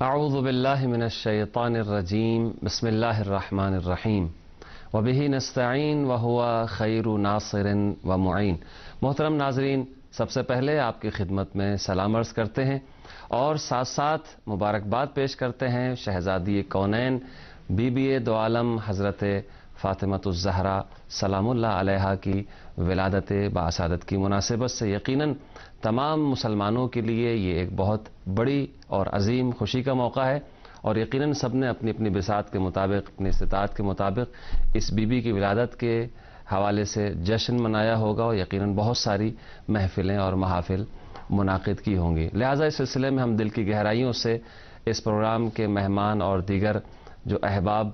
اعوذ باللہ من الشیطان الرجیم بسم اللہ الرحمن الرحیم وبہ نستعین وہو خیر ناصر ومعین۔ محترم ناظرین، سب سے پہلے آپ کی خدمت میں سلام عرض کرتے ہیں اور ساتھ ساتھ مبارکباد پیش کرتے ہیں شہزادی کونین بی بی دو عالم حضرت فاطمۃ الزہرا سلام اللہ علیہا کی ولادت باسعادت کی مناسبت سے۔ یقیناً تمام مسلمانوں کے لیے یہ ایک بہت بڑی اور عظیم خوشی کا موقع ہے، اور یقیناً سب نے اپنی اپنی بساط کے مطابق، اپنی استطاعت کے مطابق اس بی بی کی ولادت کے حوالے سے جشن منایا ہوگا، اور یقیناً بہت ساری محفلیں اور محافل منعقد کی ہوں گی۔ لہٰذا اس سلسلے میں ہم دل کی گہرائیوں سے اس پروگرام کے مہمان اور دیگر جو احباب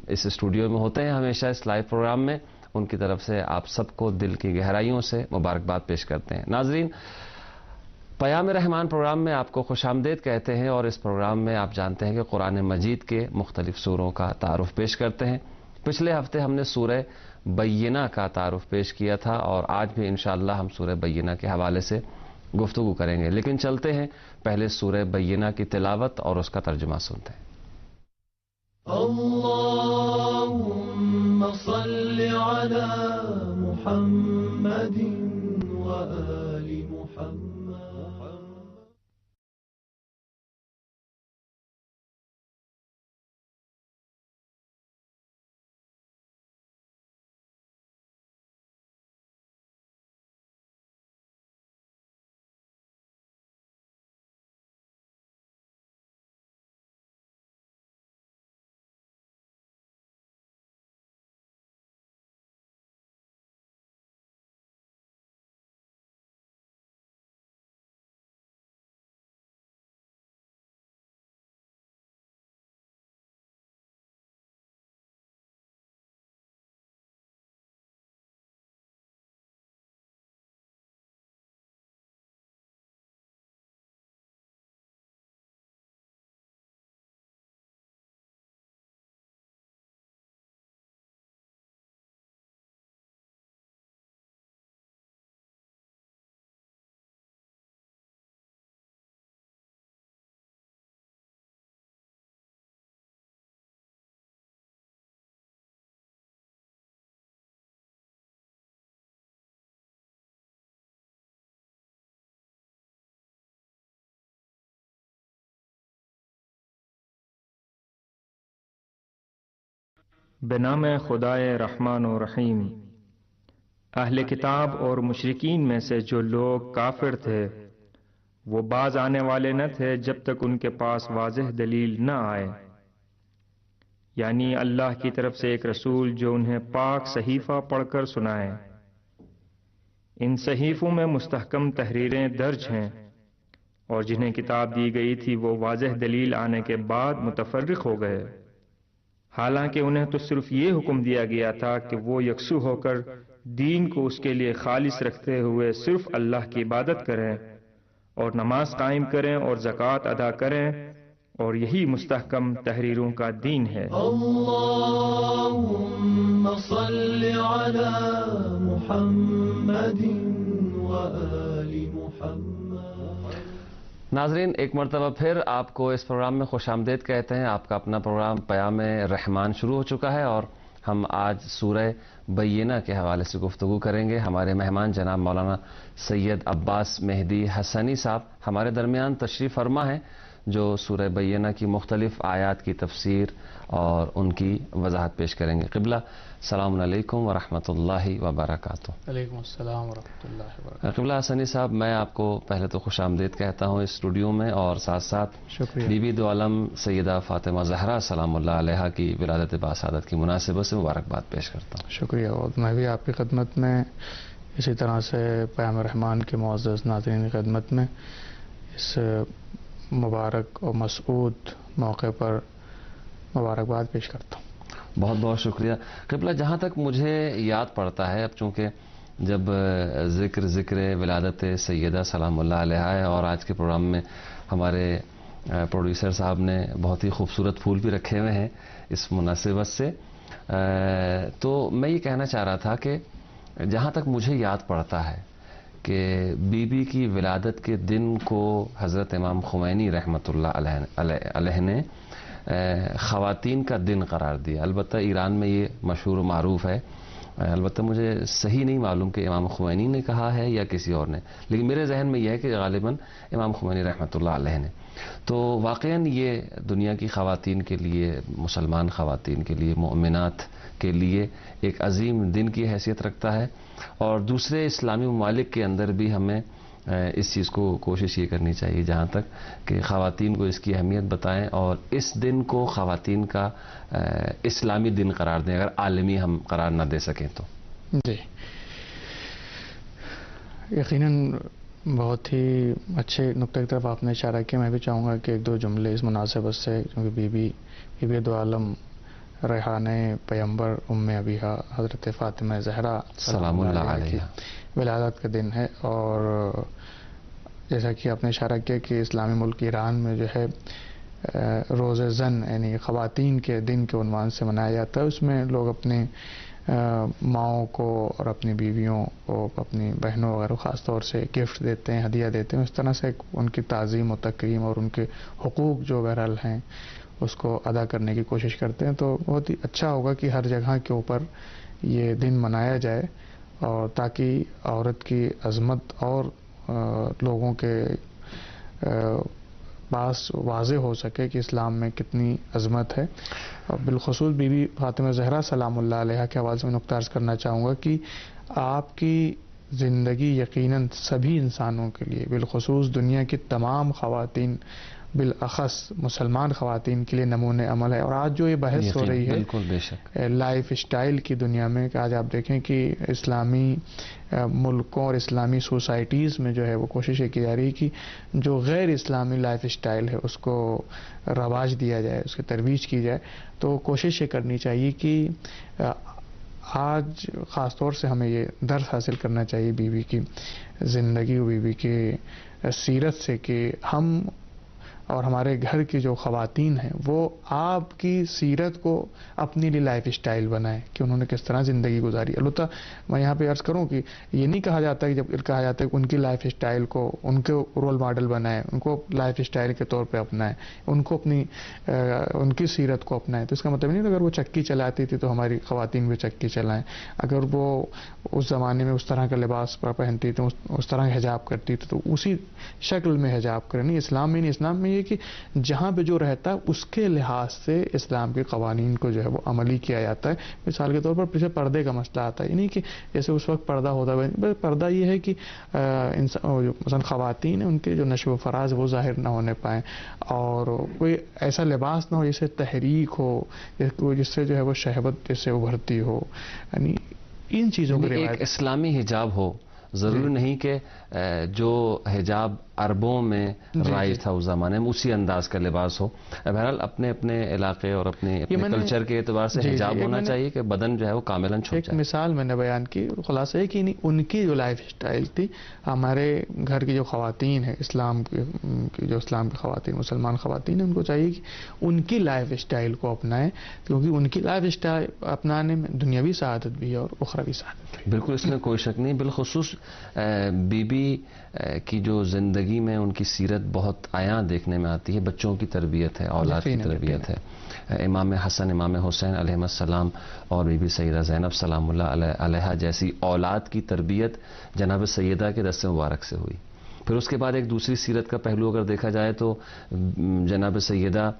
اس اسٹوڈیو میں ہوتے ہیں ہمیشہ اس لائیو پروگرام میں، ان کی طرف سے آپ سب کو دل کی گہرائیوں سے مبارکباد پیش کرتے ہیں۔ ناظرین، پیام رحمان پروگرام میں آپ کو خوش آمدید کہتے ہیں، اور اس پروگرام میں آپ جانتے ہیں کہ قرآن مجید کے مختلف سوروں کا تعارف پیش کرتے ہیں۔ پچھلے ہفتے ہم نے سورہ بینہ کا تعارف پیش کیا تھا، اور آج بھی انشاءاللہ ہم سورہ بینہ کے حوالے سے گفتگو کریں گے، لیکن چلتے ہیں پہلے سورہ بینہ کی تلاوت اور اس کا ترجمہ سنتے ہیں۔ اللهم صل على محمد وآل محمد۔ بنام خدائے رحمان و رحیم۔ اہل کتاب اور مشرکین میں سے جو لوگ کافر تھے وہ باز آنے والے نہ تھے جب تک ان کے پاس واضح دلیل نہ آئے، یعنی اللہ کی طرف سے ایک رسول جو انہیں پاک صحیفہ پڑھ کر سنائے۔ ان صحیفوں میں مستحکم تحریریں درج ہیں، اور جنہیں کتاب دی گئی تھی وہ واضح دلیل آنے کے بعد متفرق ہو گئے، حالانکہ انہیں تو صرف یہ حکم دیا گیا تھا کہ وہ یکسو ہو کر دین کو اس کے لیے خالص رکھتے ہوئے صرف اللہ کی عبادت کریں اور نماز قائم کریں اور زکوٰۃ ادا کریں، اور یہی مستحکم تحریروں کا دین ہے۔ اللهم صل على محمد وآل محمد۔ ناظرین، ایک مرتبہ پھر آپ کو اس پروگرام میں خوش آمدید کہتے ہیں۔ آپ کا اپنا پروگرام پیام رحمان شروع ہو چکا ہے، اور ہم آج سورہ بینہ کے حوالے سے گفتگو کریں گے۔ ہمارے مہمان جناب مولانا سید عباس مہدی حسنی صاحب ہمارے درمیان تشریف فرما ہیں، جو سورہ بینہ کی مختلف آیات کی تفسیر اور ان کی وضاحت پیش کریں گے۔ قبلہ السلام علیکم ورحمۃ اللہ وبرکاتہ۔ وعلیکم السلام ورحمۃ اللہ وبرکاتہ۔ قبلہ حسنی صاحب، میں آپ کو پہلے تو خوش آمدید کہتا ہوں اس اسٹوڈیو میں، اور ساتھ ساتھ شکریہ۔ بی بی دو عالم سیدہ فاطمہ زہرا سلام اللہ علیہا کی ولادت باسعادت کی مناسبت سے مبارکباد پیش کرتا ہوں۔ شکریہ، اور میں بھی آپ کی خدمت میں اسی طرح سے پیام رحمان کے معزز ناظرین کی خدمت میں اس مبارک اور مسعود موقع پر مبارکباد پیش کرتا ہوں۔ بہت بہت شکریہ۔ قبلہ، جہاں تک مجھے یاد پڑتا ہے، اب چونکہ جب ذکر ولادت سیدہ سلام اللہ علیہا ہے، اور آج کے پروگرام میں ہمارے پروڈیوسر صاحب نے بہت ہی خوبصورت پھول بھی رکھے ہوئے ہیں اس مناسبت سے، تو میں یہ کہنا چاہ رہا تھا کہ جہاں تک مجھے یاد پڑتا ہے کہ بی بی کی ولادت کے دن کو حضرت امام خمینی رحمۃ اللہ علیہ نے خواتین کا دن قرار دیا. البتہ ایران میں یہ مشہور و معروف ہے. البتہ مجھے صحیح نہیں معلوم کہ امام خمینی نے کہا ہے یا کسی اور نے، لیکن میرے ذہن میں یہ ہے کہ غالباً امام خمینی رحمۃ اللہ علیہ نے. تو واقعاً یہ دنیا کی خواتین کے لیے، مسلمان خواتین کے لیے، مؤمنات کے لیے ایک عظیم دن کی حیثیت رکھتا ہے. اور دوسرے اسلامی ممالک کے اندر بھی ہمیں اس چیز کو کوشش یہ کرنی چاہیے جہاں تک کہ خواتین کو اس کی اہمیت بتائیں اور اس دن کو خواتین کا اسلامی دن قرار دیں، اگر عالمی ہم قرار نہ دے سکیں تو. جی یقیناً بہت ہی اچھے نقطے کی طرف آپ نے اشارہ کیا. میں بھی چاہوں گا کہ ایک دو جملے اس مناسبت سے، کیونکہ بی بی دو عالم ریحانہ پیمبر ام ابیہا حضرت فاطمہ زہرا سلام اللہ علیہ کی ولادت کا دن ہے. اور جیسا کہ آپ نے اشارہ کیا کہ اسلامی ملک ایران میں جو ہے روز زن یعنی خواتین کے دن کے عنوان سے منایا جاتا ہے. اس میں لوگ اپنے ماؤں کو اور اپنی بیویوں کو، اپنی بہنوں وغیرہ خاص طور سے گفٹ دیتے ہیں، ہدیہ دیتے ہیں. اس طرح سے ان کی تعظیم و تکریم اور ان کے حقوق جو بہرحال ہیں اس کو ادا کرنے کی کوشش کرتے ہیں. تو بہت ہی اچھا ہوگا کہ ہر جگہ کے اوپر یہ دن منایا جائے، اور تاکہ عورت کی عظمت اور لوگوں کے پاس واضح ہو سکے کہ اسلام میں کتنی عظمت ہے. اور بالخصوص بی بی فاطمہ زہرا سلام اللہ علیہ کے حوالے سے میں نقطہ عرض کرنا چاہوں گا کہ آپ کی زندگی یقیناً سبھی انسانوں کے لیے، بالخصوص دنیا کی تمام خواتین، بالاخص مسلمان خواتین کے لیے نمونۂ عمل ہے. اور آج جو یہ بحث ہو رہی ہے بالکل بے شک لائف اسٹائل کی دنیا میں، کہ آج آپ دیکھیں کہ اسلامی ملکوں اور اسلامی سوسائٹیز میں جو ہے وہ کوشش کی جا رہی ہے کہ جو غیر اسلامی لائف اسٹائل ہے اس کو رواج دیا جائے، اس کی ترویج کی جائے. تو کوشش یہ کرنی چاہیے کہ آج خاص طور سے ہمیں یہ درس حاصل کرنا چاہیے بی بی کی زندگی و بی بی کی سیرت سے، کہ ہم اور ہمارے گھر کی جو خواتین ہیں وہ آپ کی سیرت کو اپنی لیے لائف اسٹائل بنائیں کہ انہوں نے کس طرح زندگی گزاری. البتہ میں یہاں پہ عرض کروں کہ یہ نہیں کہا جاتا کہ جب کہا جاتا ہے کہ ان کی لائف اسٹائل کو ان کے رول ماڈل بنائیں، ان کو لائف اسٹائل کے طور پہ اپنائیں، ان کو اپنی ان کی سیرت کو اپنائیں. تو اس کا مطلب نہیں اگر وہ چکی چلاتی تھی تو ہماری خواتین بھی چکی چلائیں، اگر وہ اس زمانے میں اس طرح کا لباس پہنتی تھی، اس طرح حجاب کرتی تھی تو اسی شکل میں حجاب کریں. نہیں، اسلام میں نہیں، اسلام میں یہ کہ جہاں پہ جو رہتا ہے اس کے لحاظ سے اسلام کے قوانین کو جو ہے وہ عملی کیا جاتا ہے. مثال کے طور پر پیچھے پردے کا مسئلہ آتا ہے، یعنی کہ جیسے اس وقت پردہ ہوتا ہے، پردہ یہ ہے کہ مثلا خواتین ہیں ان کے جو نشو و فراز وہ ظاہر نہ ہونے پائیں، اور کوئی ایسا لباس نہ ہو جس سے تحریک ہو، جس سے جو ہے وہ شہوت جس سے ابھرتی ہو. یعنی ان چیزوں کی ایک اسلامی حجاب ہو. ضروری نہیں کہ جو حجاب عربوں میں رائج تھا اس زمانے میں اسی انداز کا لباس ہو. بہرحال اپنے اپنے علاقے اور اپنے کلچر کے اعتبار سے حجاب ہونا چاہیے کہ بدن جو ہے وہ کاملاً چھپ جائے. ایک مثال میں نے بیان کی، خلاصہ یہ کہ ان کی جو لائف اسٹائل تھی، ہمارے گھر کی جو خواتین ہیں اسلام کی جو اسلام کی خواتین، مسلمان خواتین ہیں، ان کو چاہیے کہ ان کی لائف اسٹائل کو اپنائیں، کیونکہ ان کی لائف اسٹائل اپنانے میں دنیاوی سعادت بھی ہے اور اخروی سعادت بھی. بالکل، اس میں کوئی شک نہیں. بالخصوص بی بی کی جو زندگی میں ان کی سیرت بہت عیاں دیکھنے میں آتی ہے. بچوں کی تربیت ہے، اولاد کی تربیت ہے. امام حسن، امام حسین علیہ السلام اور بی بی سیدہ زینب سلام اللہ علیہ جیسی اولاد کی تربیت جناب سیدہ کے دست مبارک سے ہوئی. پھر اس کے بعد ایک دوسری سیرت کا پہلو اگر دیکھا جائے تو جناب سیدہ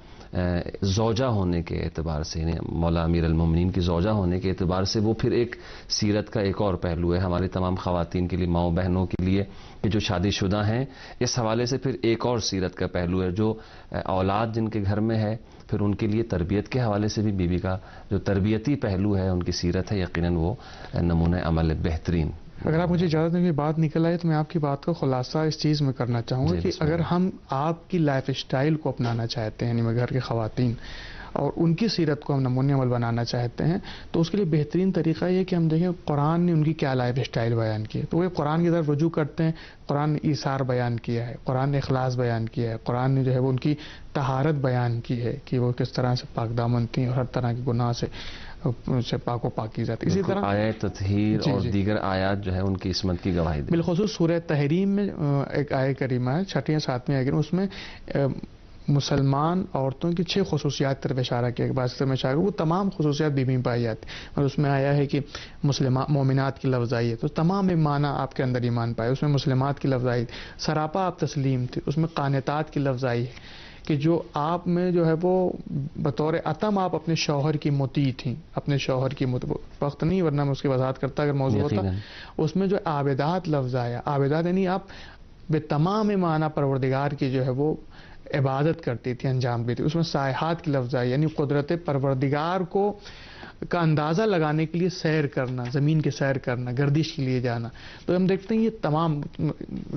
زوجہ ہونے کے اعتبار سے، یعنی مولا امیر المومنین کی زوجہ ہونے کے اعتبار سے وہ پھر ایک سیرت کا ایک اور پہلو ہے ہماری تمام خواتین کے لیے، ماؤں بہنوں کے لیے کہ جو شادی شدہ ہیں. اس حوالے سے پھر ایک اور سیرت کا پہلو ہے جو اولاد جن کے گھر میں ہے، پھر ان کے لیے تربیت کے حوالے سے بھی بی بی کا جو تربیتی پہلو ہے ان کی سیرت ہے، یقیناً وہ نمونہ عمل بہترین. اگر آپ مجھے اجازت دیں کہ بات نکل آئے تو میں آپ کی بات کا خلاصہ اس چیز میں کرنا چاہوں گا کہ اگر ہم آپ کی لائف اسٹائل کو اپنانا چاہتے ہیں، یعنی گھر کے خواتین، اور ان کی سیرت کو ہم نمونہ عمل بنانا چاہتے ہیں، تو اس کے لیے بہترین طریقہ یہ کہ ہم دیکھیں قرآن نے ان کی کیا لائف اسٹائل بیان کی ہے. تو وہ قرآن کی طرف رجوع کرتے ہیں. قرآن نے ایثار بیان کیا ہے، قرآن نے اخلاص بیان کیا ہے، قرآن نے جو ہے وہ ان کی طہارت بیان کی ہے کہ وہ کس طرح سے پاک دامن تھیں اور ہر طرح کے گناہ سے پاک و پاکیزہ تھی. اسی طرح آیت تطہیر اور دیگر آیات جو ہے ان کی عصمت کی گواہی دی. بالخصوص سورہ تحریم میں ایک آیت کریمہ ہے، 6 یا 7 آیت کریمہ، اس میں مسلمان عورتوں کی 6 خصوصیات طرف اشارہ کیا، بعض طرف اشارہ کیا، وہ تمام خصوصیات بیوی میں پائی جاتی. اور اس میں آیا ہے کہ مومنات کی لفظ آئی ہے تو تمام معنی آپ کے اندر ایمان پائے. اس میں مسلمات کی لفظ آئی، سراپا آپ تسلیم تھی. اس میں قانتات کی لفظ آئی ہے کہ جو آپ میں جو ہے وہ بطور عتم آپ اپنے شوہر کی مطیع تھیں، اپنے شوہر کی وقت نہیں ورنہ میں اس کی وضاحت کرتا اگر موضوع ہوتا. اس میں جو عابدات لفظ آیا، عابدات یعنی آپ بے تمام معنی پروردگار کی جو ہے وہ عبادت کرتی تھی، انجام دیتی. اس میں سائحات کی لفظ آئی یعنی قدرت پروردگار کا اندازہ لگانے کے لیے سیر کرنا، زمین کے سیر کرنا، گردش کے لیے جانا. تو ہم دیکھتے ہیں یہ تمام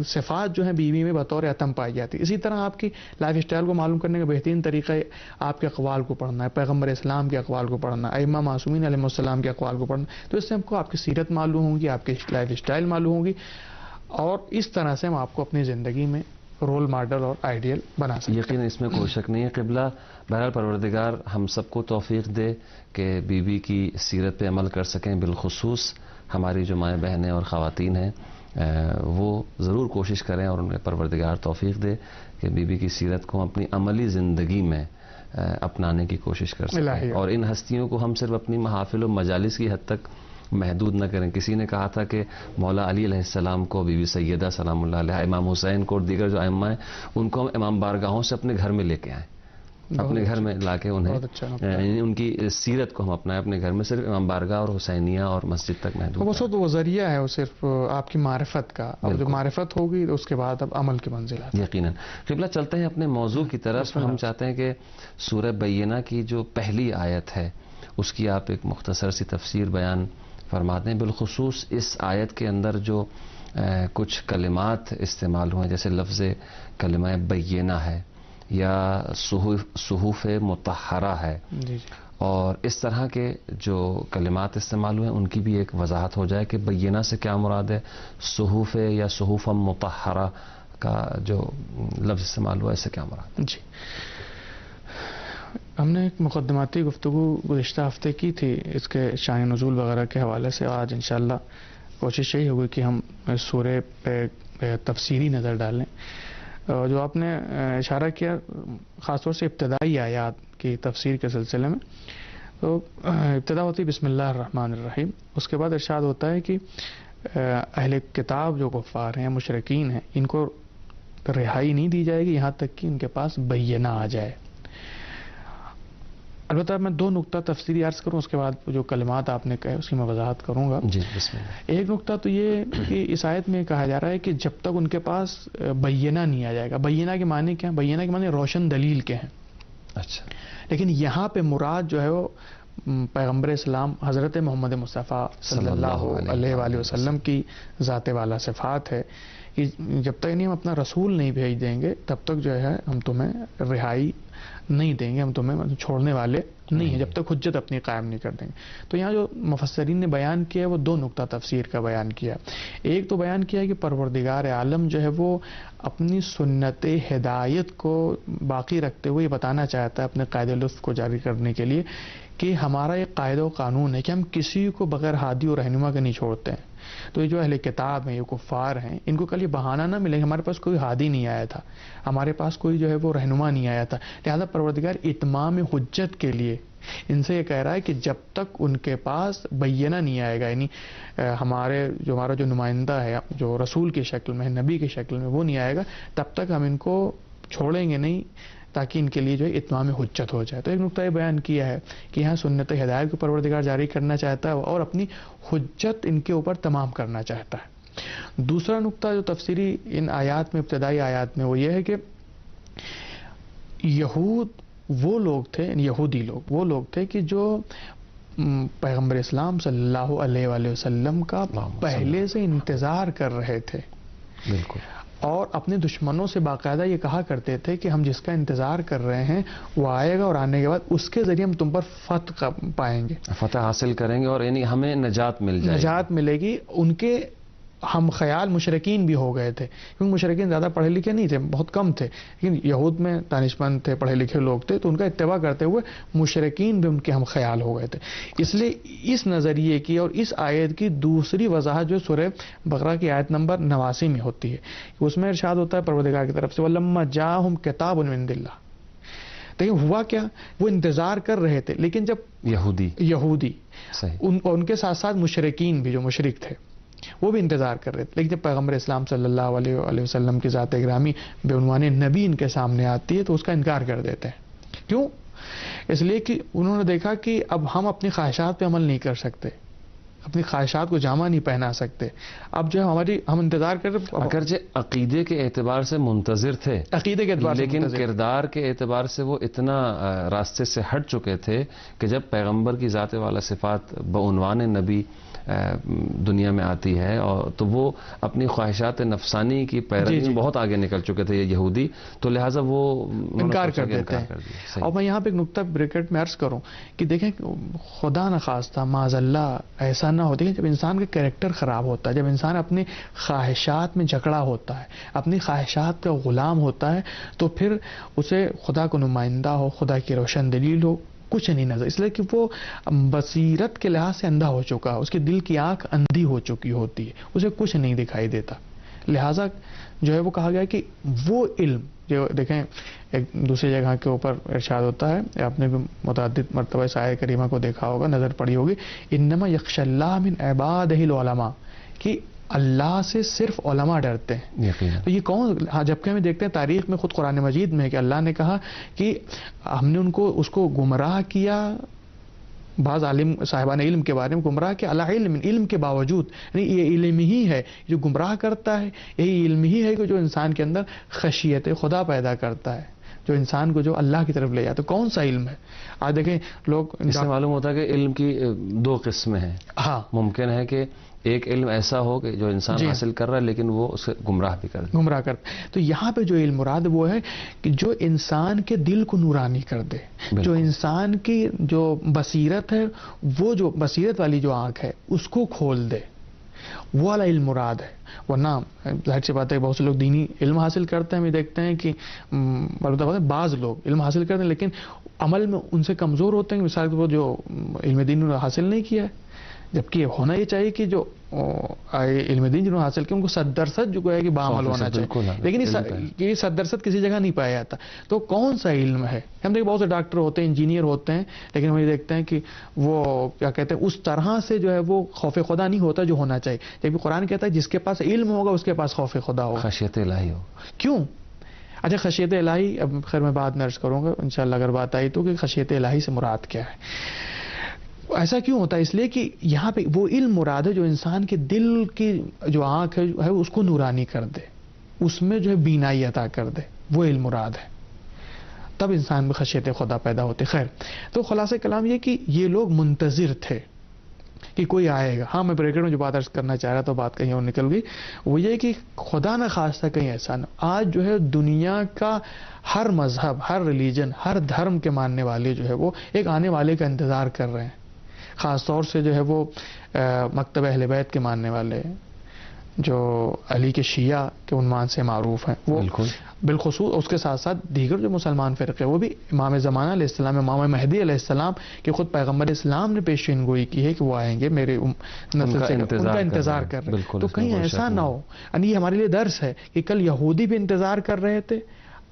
صفات جو ہیں بیوی میں بطور عتم پائی جاتی. اسی طرح آپ کی لائف اسٹائل کو معلوم کرنے کا بہترین طریقہ ہے آپ کے اقوال کو پڑھنا ہے، پیغمبر اسلام کے اقوال کو پڑھنا، ائمہ معصومین علیہ السلام کے اقوال کو پڑھنا. تو اس سے ہم کو آپ کی سیرت معلوم ہوگی، آپ کی لائف اسٹائل معلوم ہوگی، اور اس طرح سے ہم آپ کو اپنی زندگی میں رول ماڈل اور آئیڈیل بنا سکتے ہیں. یقین اس میں کوئی شک نہیں ہے. قبلہ بہرحال پروردگار ہم سب کو توفیق دے کہ بیوی کی سیرت پہ عمل کر سکیں. بالخصوص ہماری جو مائیں بہنیں اور خواتین ہیں وہ ضرور کوشش کریں اور انہیں پروردگار توفیق دے کہ بیوی کی سیرت کو اپنی عملی زندگی میں اپنانے کی کوشش کر سکیں. اور ان ہستیوں کو ہم صرف اپنی محافل و مجالس کی حد تک محدود نہ کریں. کسی نے کہا تھا کہ مولا علی علیہ السلام کو، بی بی سیدہ سلام اللہ علیہ، امام حسین کو اور دیگر جو ائمہ ہیں ان کو ہم امام بارگاہوں سے اپنے گھر میں لے کے آئیں، اپنے گھر میں لا کے انہیں ان کی سیرت کو ہم اپنائیں اپنے گھر میں. صرف امام بارگاہ اور حسینیہ اور مسجد تک محدود. وہ ذریعہ ہے، وہ صرف آپ کی معرفت کا، اور جو معرفت ہوگی تو اس کے بعد اب عمل کی منزل ہے. یقیناً. قبلہ چلتے ہیں اپنے موضوع کی طرف. ہم چاہتے ہیں کہ سورہ بینہ کی جو پہلی آیت ہے اس کی آپ ایک مختصر سی تفسیر بیان فرماتے ہیں. بالخصوص اس آیت کے اندر جو کچھ کلمات استعمال ہوئے جیسے لفظ کلمہ بینہ ہے یا صحف مطہرہ ہے، اور اس طرح کے جو کلمات استعمال ہوئے ان کی بھی ایک وضاحت ہو جائے کہ بینہ سے کیا مراد ہے، صحف یا صحف مطہرہ کا جو لفظ استعمال ہوا اس سے کیا مراد ہے. جی، ہم نے ایک مقدماتی گفتگو گزشتہ ہفتے کی تھی اس کے شان نزول وغیرہ کے حوالے سے. آج انشاءاللہ کوشش یہی ہوگی کہ ہم سورہ پہ تفسیری نظر ڈالیں. جو آپ نے اشارہ کیا خاص طور سے ابتدائی آیات کی تفسیر کے سلسلے میں، تو ابتدا ہوتی بسم اللہ الرحمن الرحیم. اس کے بعد ارشاد ہوتا ہے کہ اہل کتاب جو کفار ہیں، مشرکین ہیں، ان کو رہائی نہیں دی جائے گی یہاں تک کہ ان کے پاس بینہ آ جائے. البتہ میں 2 نقطہ تفصیلی عرض کروں، اس کے بعد جو کلمات آپ نے کہے اس کی میں وضاحت کروں گا. جی بسم اللہ. ایک نقطہ تو یہ کہ اس آیت میں کہا جا رہا ہے کہ جب تک ان کے پاس بینہ نہیں آ جائے گا. بینہ کے معنی کیا ہیں؟ بینہ کے معنی روشن دلیل کے ہیں. اچھا. لیکن یہاں پہ مراد جو ہے وہ پیغمبر اسلام حضرت محمد مصطفیٰ صلی اللہ علیہ وآلہ وسلم کی ذات والا صفات ہے کہ جب تک نہیں ہم اپنا رسول نہیں بھیج دیں گے تب تک جو ہے ہم تمہیں رہائی نہیں دیں گے، ہم تمہیں چھوڑنے والے نہیں ہیں جب تک حجت اپنی قائم نہیں کر دیں گے. تو یہاں جو مفسرین نے بیان کیا ہے وہ 2 نقطہ تفسیر کا بیان کیا. ایک تو بیان کیا ہے کہ پروردگار عالم جو ہے وہ اپنی سنت ہدایت کو باقی رکھتے ہوئے یہ بتانا چاہتا ہے اپنے قائد لطف کو جاری کرنے کے لیے کہ ہمارا ایک قاعدہ و قانون ہے کہ ہم کسی کو بغیر ہادی اور رہنما کے نہیں چھوڑتے ہیں. تو یہ جو اہل کتاب ہیں، یہ کفار ہیں، ان کو کل یہ بہانہ نہ ملے ہمارے پاس کوئی ہادی نہیں آیا تھا، ہمارے پاس کوئی جو ہے وہ رہنما نہیں آیا تھا. لہذا پروردگار اتمام حجت کے لیے ان سے یہ کہہ رہا ہے کہ جب تک ان کے پاس بینہ نہیں آئے گا، یعنی ہمارا جو نمائندہ ہے جو رسول کی شکل میں، نبی کی شکل میں، وہ نہیں آئے گا تب تک ہم ان کو چھوڑیں گے نہیں تاکہ ان کے لیے جو ہے اتمام حجت ہو جائے. تو ایک نقطہ یہ بیان کیا ہے کہ یہاں سنت ہدایت کو پروردگار جاری کرنا چاہتا ہے اور اپنی حجت ان کے اوپر تمام کرنا چاہتا ہے. دوسرا نقطہ جو تفسیری ان آیات میں، ابتدائی آیات میں، وہ یہ ہے کہ یہود وہ لوگ تھے، یہودی لوگ وہ لوگ تھے کہ جو پیغمبر اسلام صلی اللہ علیہ وآلہ وسلم کا پہلے سے انتظار کر رہے تھے. بالکل. اور اپنے دشمنوں سے باقاعدہ یہ کہا کرتے تھے کہ ہم جس کا انتظار کر رہے ہیں وہ آئے گا اور آنے کے بعد اس کے ذریعے ہم تم پر فتح پائیں گے، فتح حاصل کریں گے اور یعنی ہمیں نجات مل جائے گی. نجات ملے گی. ان کے ہم خیال مشرکین بھی ہو گئے تھے، کیونکہ مشرکین زیادہ پڑھے لکھے نہیں تھے، بہت کم تھے، لیکن یہود میں دانشمند تھے، پڑھے لکھے لوگ تھے، تو ان کا اتباع کرتے ہوئے مشرکین بھی ان کے ہم خیال ہو گئے تھے. اس لیے اس نظریے کی اور اس آیت کی دوسری وضاحت جو سورہ بقرہ کی آیت نمبر 89 میں ہوتی ہے، اس میں ارشاد ہوتا ہے پروردگار کی طرف سے وَلَمَّا جَاءَهُمْ کِتَابٌ مِّن عِندِ اللَّهِ. لیکن ہوا کیا، وہ انتظار کر رہے تھے، لیکن جب یہودی صحیح ان کے ساتھ ساتھ مشرکین بھی جو مشرک تھے وہ بھی انتظار کر رہے تھے، لیکن جب پیغمبر اسلام صلی اللہ علیہ وسلم کی ذات گرامی بے عنوان نبی ان کے سامنے آتی ہے تو اس کا انکار کر دیتے ہیں. کیوں؟ اس لیے کہ انہوں نے دیکھا کہ اب ہم اپنی خواہشات پہ عمل نہیں کر سکتے، اپنی خواہشات کو جامع نہیں پہنا سکتے. اب جو ہے ہم انتظار کر رہے، اگرچہ عقیدے کے اعتبار سے منتظر تھے، عقیدے کے اعتبار سے لیکن منتظر، کردار کے اعتبار سے وہ اتنا راستے سے ہٹ چکے تھے کہ جب پیغمبر کی ذات والا صفات بعنوان نبی دنیا میں آتی ہے اور تو وہ اپنی خواہشات نفسانی کی پیروی میں بہت آگے نکل چکے تھے یہ یہودی، تو لہٰذا وہ انکار کر دیتے ہیں. اور میں یہاں پہ ایک نقطہ بریکٹ میں عرض کروں کہ دیکھیں خدا نخواستہ معاذ اللہ ایسا نہ ہو، دیکھیں جب انسان کا کریکٹر خراب ہوتا ہے، جب انسان اپنی خواہشات میں جکڑا ہوتا ہے، اپنی خواہشات کا غلام ہوتا ہے، تو پھر اسے خدا کو نمائندہ ہو، خدا کی روشن دلیل ہو، کچھ نہیں نظر، اس لیے کہ وہ بصیرت کے لحاظ سے اندھا ہو چکا ہے، اس کے دل کی آنکھ اندھی ہو چکی ہوتی ہے، اسے کچھ نہیں دکھائی دیتا. لہٰذا جو ہے وہ کہا گیا کہ وہ علم جو دیکھیں ایک دوسری جگہ کے اوپر ارشاد ہوتا ہے، آپ نے بھی متعدد مرتبہ اس آیت کریمہ کو دیکھا ہوگا، نظر پڑی ہوگی، انما یخشی اللہ من عبادہ العلماء، کہ اللہ سے صرف علماء ڈرتے ہیں. تو یہ کون، جبکہ ہمیں دیکھتے ہیں تاریخ میں خود قرآن مجید میں ہے کہ اللہ نے کہا کہ ہم نے اس کو گمراہ کیا، بعض عالم صاحبان علم کے بارے میں گمراہ کیا اللہ علم کے باوجود، یعنی یہ علم ہی ہے جو گمراہ کرتا ہے، یہی علم ہی ہے کہ جو انسان کے اندر خشیت خدا پیدا کرتا ہے، جو انسان کو جو اللہ کی طرف لے جاتا ہے. کون سا علم ہے؟ آج دیکھیں لوگ، اس سے معلوم ہوتا ہے کہ علم کی دو قسمیں ہیں. ہاں، ممکن ہے کہ ایک علم ایسا ہو کہ جو انسان حاصل کر رہا ہے لیکن وہ اسے گمراہ بھی کرتا. تو یہاں پہ جو علم مراد وہ ہے کہ جو انسان کے دل کو نورانی کر دے، جو انسان کی جو بصیرت ہے، وہ جو بصیرت والی جو آنکھ ہے اس کو کھول دے، وہ والا علم مراد ہے. ورنہ ظاہر سی بات ہے بہت سے لوگ دینی علم حاصل کرتے ہیں، ہم دیکھتے ہیں کہ بعض لوگ علم حاصل کرتے ہیں لیکن عمل میں ان سے کمزور ہوتے ہیں. مثال کے طور پر جو علم دین انہوں نے حاصل نہیں کیا ہے، جبکہ ہونا یہ چاہیے کہ جو علم دین جنہوں نے حاصل کیا ان کو 100% جو ہے کہ بعمل ہونا چاہیے، لیکن یہ 100% کسی جگہ نہیں پایا جاتا. تو کون سا علم ہے؟ ہم دیکھیں بہت سے ڈاکٹر ہوتے ہیں، انجینئر ہوتے ہیں، لیکن ہم یہ دیکھتے ہیں کہ وہ کیا کہتے ہیں اس طرح سے جو ہے وہ خوف خدا نہیں ہوتا جو ہونا چاہیے. جبکہ قرآن کہتا ہے جس کے پاس علم ہوگا اس کے پاس خوف خدا ہوگا، خشیت الہی ہو. کیوں؟ اچھا خشیت الہی اب خیر میں بعد میں عرض کروں گا انشاءاللہ اگر بات آئی تو، کہ خشیت الہی سے مراد کیا ہے. ایسا کیوں ہوتا ہے؟ اس لیے کہ یہاں پہ وہ علم مراد ہے جو انسان کے دل کی جو آنکھ ہے اس کو نورانی کر دے، اس میں جو ہے بینائی عطا کر دے، وہ علم مراد ہے. تب انسان میں خشیت خدا پیدا ہوتے. خیر، تو خلاصہ کلام یہ کہ یہ لوگ منتظر تھے کہ کوئی آئے گا. ہاں میں بریکٹ میں جو بات عرض کرنا چاہ رہا تو بات کہیں اور نکل گئی، وہ یہ کہ خدا نہ خواستہ کہیں ایسا نہ. آج جو ہے دنیا کا ہر مذہب، ہر ریلیجن، ہر دھرم کے ماننے والے جو ہے وہ ایک آنے والے کا انتظار کر رہے ہیں. خاص طور سے جو ہے وہ مکتب اہل بیت کے ماننے والے جو علی کے شیعہ کے عنوان سے معروف ہیں، وہ بالخصوص اس کے ساتھ ساتھ دیگر جو مسلمان فرقے وہ بھی امام زمانہ علیہ السلام، امام مہدی علیہ السلام کہ خود پیغمبر اسلام نے پیشین گوئی کی ہے کہ وہ آئیں گے، میرے نسل سے ان کا انتظار کر رہے ہیں. تو کہیں ایسا نہ ہو، یعنی یہ ہمارے لیے درس ہے کہ کل یہودی بھی انتظار کر رہے تھے،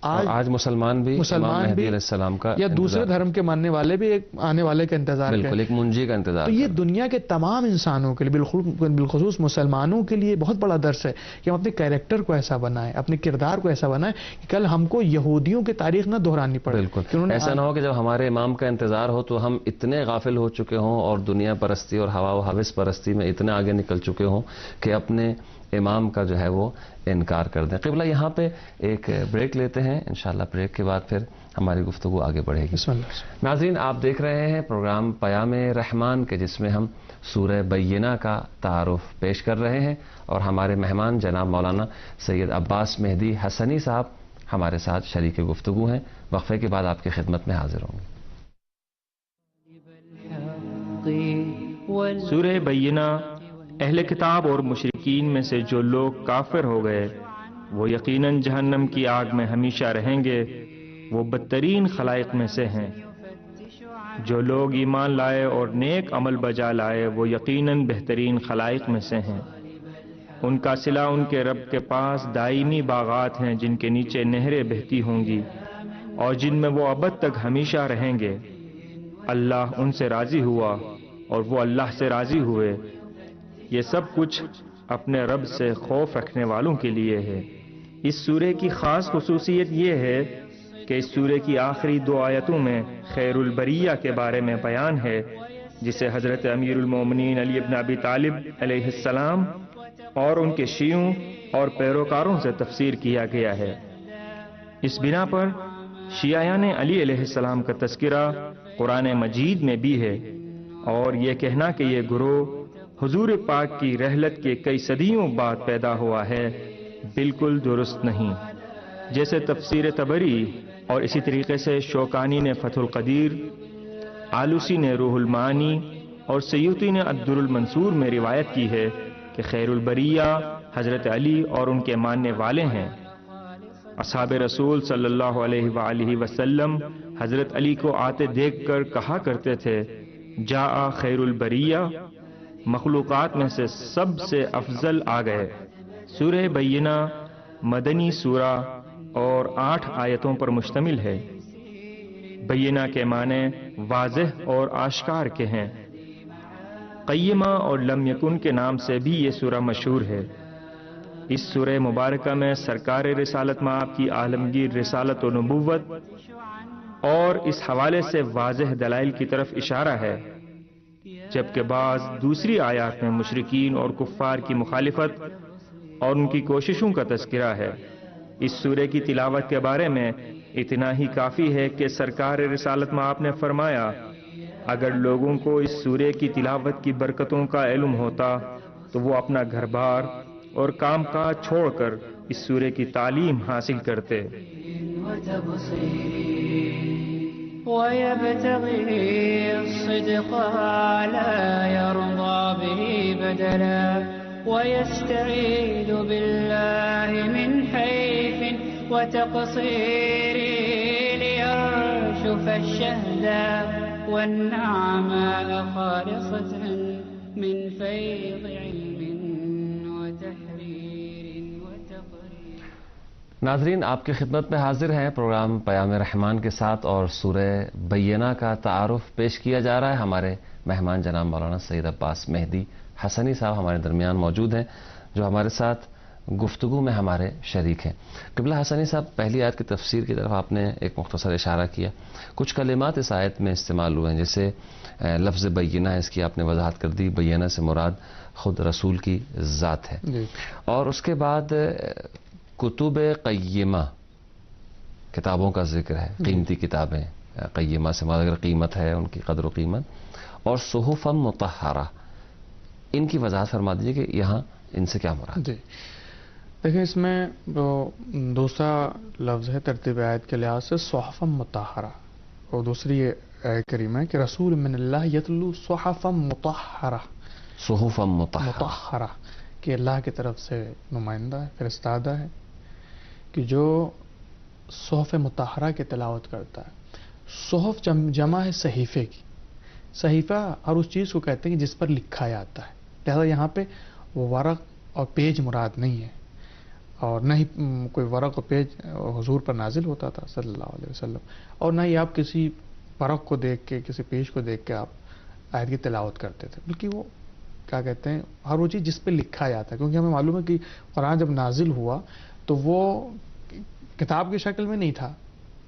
آج مسلمان بھی مہدی علیہ السلام کا یا دوسرے دھرم کے ماننے والے بھی ایک آنے والے کا انتظار کریں، بالکل ایک منجی کا انتظار. تو یہ دنیا کے تمام انسانوں کے لیے بالخصوص مسلمانوں کے لیے بہت بڑا درس ہے کہ ہم اپنے کیریکٹر کو ایسا بنائیں، اپنے کردار کو ایسا بنائیں کہ کل ہم کو یہودیوں کی تاریخ نہ دہرانی پڑے. بالکل ایسا نہ ہو کہ جب ہمارے امام کا انتظار ہو تو ہم اتنے غافل ہو چکے ہوں اور دنیا پرستی اور ہوا و ہوس پرستی میں اتنے آگے نکل چکے ہوں کہ اپنے امام کا جو ہے وہ انکار کر دیں. قبلہ یہاں پہ ایک بریک لیتے ہیں، انشاءاللہ بریک کے بعد پھر ہماری گفتگو آگے بڑھے گی. بسم اللہ. ناظرین، آپ دیکھ رہے ہیں پروگرام پیام رحمان کے، جس میں ہم سورہ بینہ کا تعارف پیش کر رہے ہیں، اور ہمارے مہمان جناب مولانا سید عباس مہدی حسنی صاحب ہمارے ساتھ شریک گفتگو ہیں. وقفے کے بعد آپ کی خدمت میں حاضر ہوں گے. سورہ بینہ اہل کتاب اور مشرکین میں سے جو لوگ کافر ہو گئے وہ یقیناً جہنم کی آگ میں ہمیشہ رہیں گے، وہ بدترین خلائق میں سے ہیں. جو لوگ ایمان لائے اور نیک عمل بجا لائے وہ یقیناً بہترین خلائق میں سے ہیں. ان کا صلہ ان کے رب کے پاس دائمی باغات ہیں جن کے نیچے نہریں بہتی ہوں گی اور جن میں وہ ابد تک ہمیشہ رہیں گے. اللہ ان سے راضی ہوا اور وہ اللہ سے راضی ہوئے. یہ سب کچھ اپنے رب سے خوف رکھنے والوں کے لیے ہے. اس سورے کی خاص خصوصیت یہ ہے کہ اس سورے کی آخری 2 آیتوں میں خیر البریہ کے بارے میں بیان ہے، جسے حضرت امیر المومنین علی بن ابی طالب علیہ السلام اور ان کے شیعوں اور پیروکاروں سے تفسیر کیا گیا ہے. اس بنا پر شیعیان علی علیہ السلام کا تذکرہ قرآن مجید میں بھی ہے، اور یہ کہنا کہ یہ گروہ حضور پاک کی رحلت کے کئی صدیوں بعد پیدا ہوا ہے بالکل درست نہیں. جیسے تفسیر طبری اور اسی طریقے سے شوکانی نے فتح القدیر، آلوسی نے روح المعانی اور سیوطی نے الدر المنصور میں روایت کی ہے کہ خیر البریہ حضرت علی اور ان کے ماننے والے ہیں. اصحاب رسول صلی اللہ علیہ وآلہ وسلم حضرت علی کو آتے دیکھ کر کہا کرتے تھے جاء خیر البریہ، مخلوقات میں سے سب سے افضل آ گئے. سورہ بینہ مدنی سورہ اور 8 آیتوں پر مشتمل ہے. بینہ کے معنی واضح اور آشکار کے ہیں. قیمہ اور لم یکن کے نام سے بھی یہ سورہ مشہور ہے. اس سورہ مبارکہ میں سرکار رسالت مآب کی عالمگیر رسالت و نبوت اور اس حوالے سے واضح دلائل کی طرف اشارہ ہے، جبکہ بعض دوسری آیات میں مشرکین اور کفار کی مخالفت اور ان کی کوششوں کا تذکرہ ہے. اس سورہ کی تلاوت کے بارے میں اتنا ہی کافی ہے کہ سرکار رسالت مآب نے فرمایا اگر لوگوں کو اس سورہ کی تلاوت کی برکتوں کا علم ہوتا تو وہ اپنا گھر بار اور کام کاج چھوڑ کر اس سورہ کی تعلیم حاصل کرتے. ويبتغي الصدق لا يرضى به بدلا ويستعيذ بالله من حيف وتقصير ليرشف الشهداء والنعماء خالصة من فيض علم وتحرير وتقرير. ناظرین، آپ کی خدمت میں حاضر ہیں پروگرام پیام رحمان کے ساتھ، اور سورہ بینہ کا تعارف پیش کیا جا رہا ہے. ہمارے مہمان جناب مولانا سید عباس مہدی حسنی صاحب ہمارے درمیان موجود ہیں، جو ہمارے ساتھ گفتگو میں ہمارے شریک ہیں. قبلہ حسنی صاحب، پہلی آیت کی تفسیر کی طرف آپ نے ایک مختصر اشارہ کیا. کچھ کلمات اس آیت میں استعمال ہوئے ہیں، جیسے لفظ بینہ ہے، اس کی آپ نے وضاحت کر دی. بینہ سے مراد خود رسول کی ذات ہے. اور اس کے بعد کتب قیمہ، کتابوں کا ذکر ہے، قیمتی کتابیں. قیمہ سے مراد اگر قیمت ہے ان کی قدر و قیمت. اور صحف مطہرہ، ان کی وضاحت فرما دیجیے کہ یہاں ان سے کیا مراد. جی دیکھیں، اس میں جو دوسرا لفظ ہے ترتیب آیت کے لحاظ سے صحف مطہرہ، اور دوسری آیت کریمہ ہے کہ رسول من اللہ یتلو صحف مطہرہ. صحف مطہرہ کہ اللہ کی طرف سے نمائندہ ہے، فرستادہ ہے، کہ جو صحف مطہرہ کی تلاوت کرتا ہے. صحف جمع ہے صحیفے کی. صحیفہ ہر اس چیز کو کہتے ہیں جس پر لکھا جاتا ہے. لہذا یہاں پہ وہ ورق اور پیج مراد نہیں ہے، اور نہ ہی کوئی ورق اور پیج حضور پر نازل ہوتا تھا صلی اللہ علیہ وسلم، اور نہ ہی آپ کسی ورق کو دیکھ کے، کسی پیج کو دیکھ کے آپ آیت کی تلاوت کرتے تھے، بلکہ وہ کیا کہتے ہیں ہر وہ چیز جس پہ لکھا جاتا ہے. کیونکہ ہمیں معلوم ہے کہ قرآن جب نازل ہوا تو وہ کتاب کی شکل میں نہیں تھا،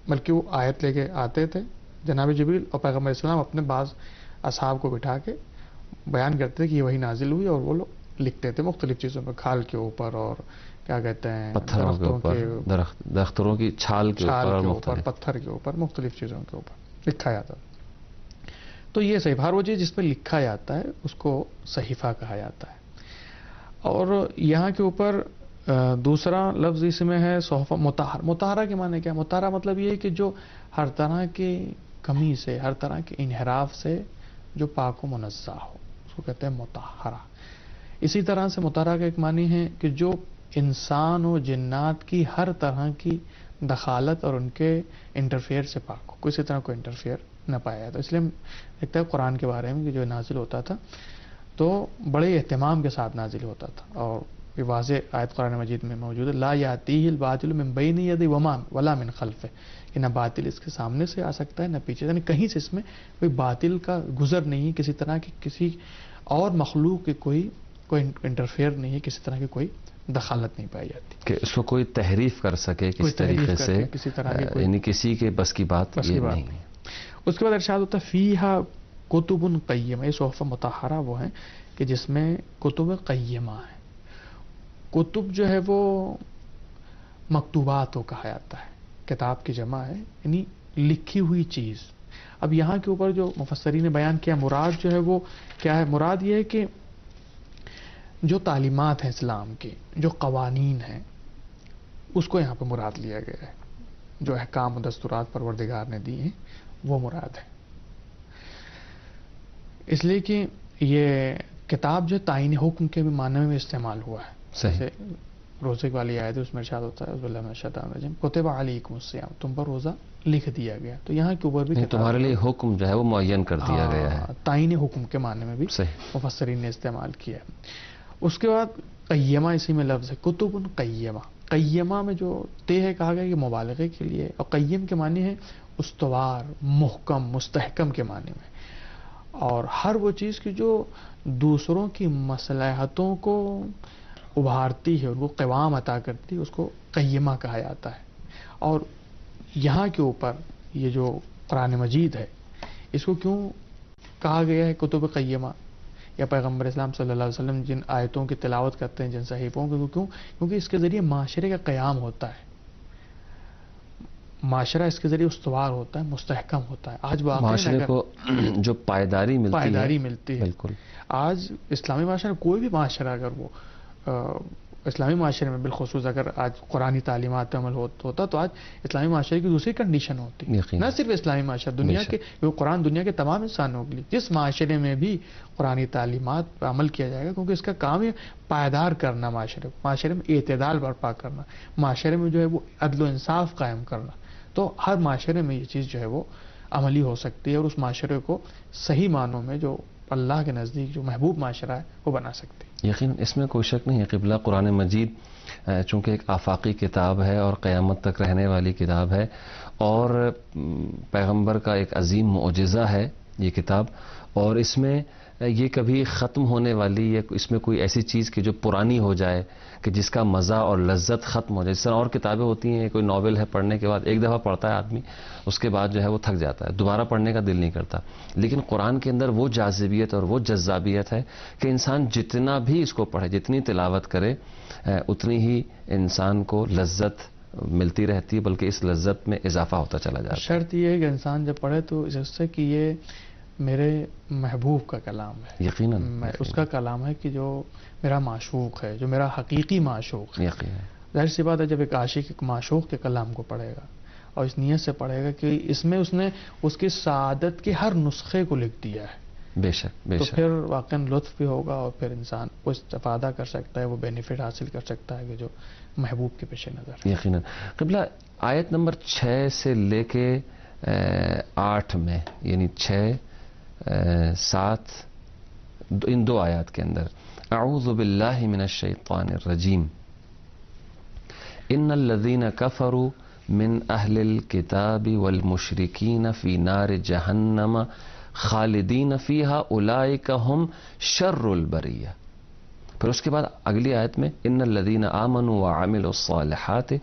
بلکہ وہ آیت لے کے آتے تھے. جناب جبریل اور پیغمبر اسلام اپنے بعض اصحاب کو بٹھا کے بیان کرتے تھے کہ یہ وہی نازل ہوئی، اور وہ لوگ لکھتے تھے مختلف چیزوں پر، کھال کے اوپر اور کیا کہتے ہیں پتھروں کے اوپر، درختوں کی چھال کے اوپر، پتھر کے اوپر، مختلف چیزوں کے اوپر لکھا جاتا تھا. تو یہ صحیفہ، ہر وہ چیز جس پہ لکھا جاتا ہے اس کو صحیفہ کہا جاتا ہے. اور یہاں کے اوپر دوسرا لفظ اس میں ہے صحف مطہر. مطہرہ کے معنی کیا ہے؟ مطہرہ مطلب یہ ہے کہ جو ہر طرح کی کمی سے، ہر طرح کے انحراف سے جو پاک و منزہ ہو، اس کو کہتے ہیں مطہرہ. اسی طرح سے مطہرہ کا ایک معنی ہے کہ جو انسان و جنات کی ہر طرح کی دخالت اور ان کے انٹرفیئر سے پاک ہو، کسی طرح کوئی انٹرفیئر نہ پایا جاتا. اس لیے دیکھتا ہے قرآن کے بارے میں کہ جو نازل ہوتا تھا تو بڑے اہتمام کے ساتھ نازل ہوتا تھا. اور یہ واضح آیت قرآن مجید میں موجود ہے، لا یاتیہ الباطل من بین یدیہ ولا من خلفہ، کہ نہ باطل اس کے سامنے سے آ سکتا ہے نہ پیچھے، یعنی کہیں سے اس میں کوئی باطل کا گزر نہیں، کسی طرح کی کسی اور مخلوق کے کوئی انٹرفیئر نہیں ہے، کسی طرح کی کوئی دخالت نہیں پائی جاتی کہ اس کو کوئی تحریف کر سکے کس طریقے سے، کسی طرح کی یعنی کسی کے بس کی بات یہ نہیں ہے. اس کے بعد ارشاد ہوتا ہے فیہا کتب قیمہ. یہ صحف مطہرہ وہ ہیں کہ جس میں کتب قیمہ ہیں. کتب جو ہے وہ مکتوبات کو کہا جاتا ہے، کتاب کی جمع ہے، یعنی لکھی ہوئی چیز. اب یہاں کے اوپر جو مفسرین نے بیان کیا مراد جو ہے وہ کیا ہے؟ مراد یہ ہے کہ جو تعلیمات ہیں اسلام کی، جو قوانین ہیں، اس کو یہاں پہ مراد لیا گیا ہے. جو احکام و دستورات پروردگار نے دی ہیں وہ مراد ہے. اس لیے کہ یہ کتاب جو تعین حکم کے بھی معنی میں استعمال ہوا ہے. صحیح. روزے والی آیت ہے، اس میں ارشاد ہوتا ہے اعوذ باللہ من الشیطان الرجیم کتب علیکم الصیام، تم پر روزہ لکھ دیا گیا. تو یہاں کے اوپر بھی تمہارے لیے حکم جو ہے وہ معین کر دیا گیا ہے. تعین حکم کے معنی میں بھی مفسرین نے استعمال کیا ہے. اس کے بعد قیمہ اسی میں لفظ ہے، کتب قیمہ. قیمہ میں جو تے ہے کہا گیا کہ مبالغے کے لیے، اور قیم کے معنی ہے استوار، محکم، مستحکم کے معنی میں. اور ہر وہ چیز کی جو دوسروں کی مصلحتوں کو ابھارتی ہے، ان کو قوام عطا کرتی ہے، اس کو قیمہ کہا جاتا ہے. اور یہاں کے اوپر یہ جو قرآن مجید ہے اس کو کیوں کہا گیا ہے کتب قیمہ، یا پیغمبر اسلام صلی اللہ علیہ وسلم جن آیتوں کی تلاوت کرتے ہیں، جن صحیفوں کی، کیوں؟ کیونکہ اس کے ذریعے معاشرے کا قیام ہوتا ہے، معاشرہ اس کے ذریعے استوار ہوتا ہے، مستحکم ہوتا ہے. آج معاشرے کو جو پائیداری ملتی ہے. بالکل. آج اسلامی معاشرہ، کوئی بھی معاشرہ اگر وہ اسلامی معاشرے میں بالخصوص اگر آج قرآنی تعلیمات پہ عمل ہوتا تو آج اسلامی معاشرے کی دوسری کنڈیشن ہوتی. نہ صرف اسلامی معاشرہ، دنیا کے قرآن دنیا کے تمام انسانوں کے لیے، جس معاشرے میں بھی قرآنی تعلیمات پہ عمل کیا جائے گا، کیونکہ اس کا کام ہے پائیدار کرنا معاشرے کو، معاشرے میں اعتدال برپا کرنا، معاشرے میں جو ہے وہ عدل و انصاف قائم کرنا. تو ہر معاشرے میں یہ چیز جو ہے وہ عملی ہو سکتی ہے، اور اس معاشرے کو صحیح معنوں میں جو اللہ کے نزدیک جو محبوب معاشرہ ہے وہ بنا سکتی. یقین اس میں کوئی شک نہیں ہے. قبلہ قرآن مجید چونکہ ایک آفاقی کتاب ہے اور قیامت تک رہنے والی کتاب ہے، اور پیغمبر کا ایک عظیم معجزہ ہے یہ کتاب، اور اس میں یہ کبھی ختم ہونے والی ہے، اس میں کوئی ایسی چیز کہ جو پرانی ہو جائے، کہ جس کا مزہ اور لذت ختم ہو جائے. جس طرح اور کتابیں ہوتی ہیں، کوئی ناول ہے پڑھنے کے بعد ایک دفعہ پڑھتا ہے آدمی، اس کے بعد جو ہے وہ تھک جاتا ہے، دوبارہ پڑھنے کا دل نہیں کرتا. لیکن قرآن کے اندر وہ جاذبیت اور وہ جذابیت ہے کہ انسان جتنا بھی اس کو پڑھے، جتنی تلاوت کرے، اتنی ہی انسان کو لذت ملتی رہتی ہے، بلکہ اس لذت میں اضافہ ہوتا چلا جاتا ہے. شرط یہ ہے کہ انسان جب پڑھے تو اس سے کہ یہ میرے محبوب کا کلام ہے. یقیناً اس کا کلام ہے کہ جو میرا معشوق ہے، جو میرا حقیقی معشوق ہے. یقیناً ظاہر سی بات ہے جب ایک عاشق ایک معشوق کے کلام کو پڑھے گا اور اس نیت سے پڑھے گا کہ اس میں اس نے اس کی سعادت کے ہر نسخے کو لکھ دیا ہے، بے شک بے شک، تو پھر واقعاً لطف بھی ہوگا، اور پھر انسان وہ استفادہ کر سکتا ہے، وہ بینیفٹ حاصل کر سکتا ہے کہ جو محبوب کے پیش نظر. یقیناً. قبلہ آیت نمبر 6 سے لے کے 8 میں، یعنی 6 7 ان دو آیات کے اندر، اعوذ باللہ من الشیطان الرجیم ان الذین کفروا من اہل الکتاب والمشرکین فی نار جہنم خالدین فیہا اولئک ہم شر البریہ. پھر اس کے بعد اگلی آیت میں ان الذین آمنوا وعملوا الصالحات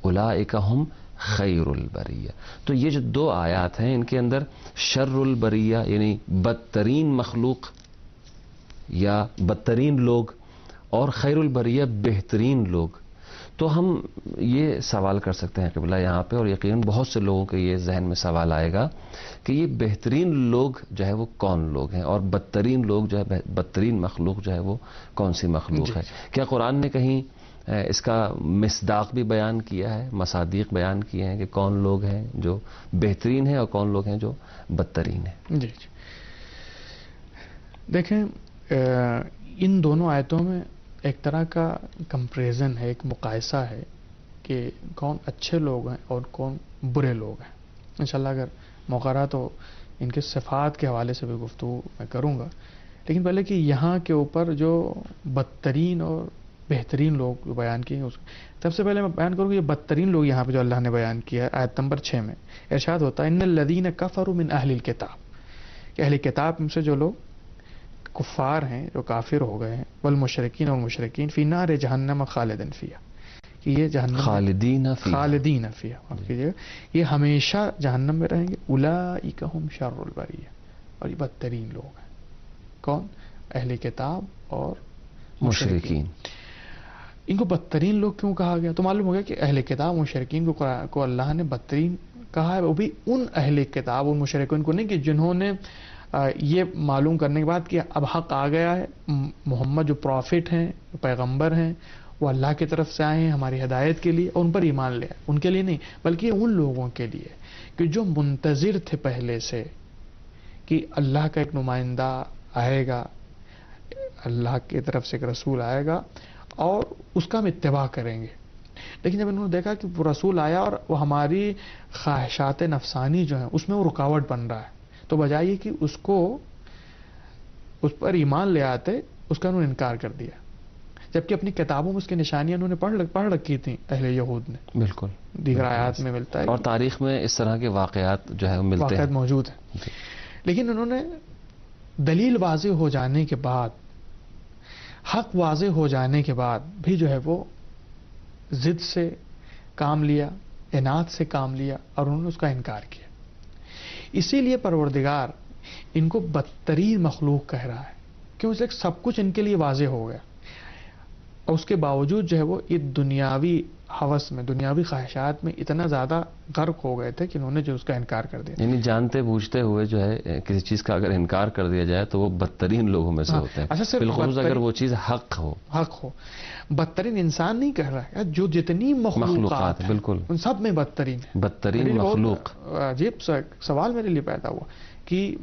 اولئک ہم خیر البریہ. تو یہ جو دو آیات ہیں ان کے اندر شر البریہ یعنی بدترین مخلوق یا بدترین لوگ، اور خیر البریہ بہترین لوگ. تو ہم یہ سوال کر سکتے ہیں قبلہ یہاں پہ، اور یقیناً بہت سے لوگوں کے یہ ذہن میں سوال آئے گا کہ یہ بہترین لوگ جو ہے وہ کون لوگ ہیں، اور بدترین لوگ جو ہے، بدترین مخلوق جو ہے وہ کون سی مخلوق ہے. کیا قرآن نے کہیں اس کا مصداق بھی بیان کیا ہے، مصادیق بیان کیے ہیں کہ کون لوگ ہیں جو بہترین ہیں اور کون لوگ ہیں جو بدترین ہیں؟ جی جی، دیکھیں ان دونوں آیتوں میں ایک طرح کا کمپریزن ہے، ایک مقایسہ ہے کہ کون اچھے لوگ ہیں اور کون برے لوگ ہیں. انشاءاللہ اگر موقع رہا تو ان کے صفات کے حوالے سے بھی گفتگو میں کروں گا، لیکن پہلے کہ یہاں کے اوپر جو بدترین اور بہترین لوگ بیان کیے ہیں، سب سے پہلے میں بیان کروں گا یہ بدترین لوگ یہاں پہ جو اللہ نے بیان کیا ہے. آیت نمبر 6 میں ارشاد ہوتا ہے ان الذین کفروا من اہل الکتاب، کہ اہل کتاب میں سے جو لوگ کفار ہیں، جو کافر ہو گئے ہیں، والمشرکین اور مشرکین فی نار جہنم خالدین فیہا، کہ یہ جہنم خالدین فیہا، یہ ہمیشہ جہنم میں رہیں گے. اولئک ھم شر البریہ، اور یہ بدترین لوگ ہیں. کون؟ اہل کتاب اور مشرکین. ان کو بدترین لوگ کیوں کہا گیا؟ تو معلوم ہو گیا کہ اہل کتاب مشرکین کو اللہ نے بدترین کہا ہے، وہ بھی ان اہل کتاب اور مشرکین کو نہیں کہ جنہوں نے یہ معلوم کرنے کے بعد کہ اب حق آ گیا ہے، محمد جو پروفٹ ہیں، پیغمبر ہیں، وہ اللہ کی طرف سے آئے ہیں ہماری ہدایت کے لیے، اور ان پر ایمان لے آئے. ان کے لیے نہیں بلکہ ان لوگوں کے لیے کہ جو منتظر تھے پہلے سے کہ اللہ کا ایک نمائندہ آئے گا، اللہ کی طرف سے ایک رسول آئے گا اور اس کا ہم اتباع کریں گے. لیکن جب انہوں نے دیکھا کہ وہ رسول آیا اور وہ ہماری خواہشات نفسانی جو ہیں اس میں وہ رکاوٹ بن رہا ہے، تو بجائے کہ اس پر ایمان لے آتے، اس کا انہوں نے انکار کر دیا. جبکہ اپنی کتابوں میں اس کی نشانیاں انہوں نے پڑھ رکھی تھیں اہل یہود نے. بالکل دیگر آیات میں ملتا ہے، اور تاریخ میں اس طرح کے واقعات جو ہے ملتے ہیں، واقعات موجود ہیں. لیکن انہوں نے دلیل واضح ہو جانے کے بعد، حق واضح ہو جانے کے بعد بھی جو ہے وہ ضد سے کام لیا، عناد سے کام لیا، اور انہوں نے اس کا انکار کیا. اسی لیے پروردگار ان کو بدترین مخلوق کہہ رہا ہے، کیوں؟ اس لیے سب کچھ ان کے لیے واضح ہو گیا، اور اس کے باوجود جو ہے وہ یہ دنیاوی ہوس میں، دنیاوی خواہشات میں اتنا زیادہ غرق ہو گئے تھے کہ انہوں نے جو اس کا انکار کر دیا. یعنی جانتے بوجھتے ہوئے جو ہے کسی چیز کا اگر انکار کر دیا جائے تو وہ بدترین لوگوں میں سے ہوتے ہیں، بالخصوص اگر وہ چیز حق ہو. بدترین انسان نہیں کہہ رہا ہے، جو جتنی مخلوقات ہیں بالکل ان سب میں بدترین مخلوق. عجیب سوال میرے لیے پیدا ہوا کہ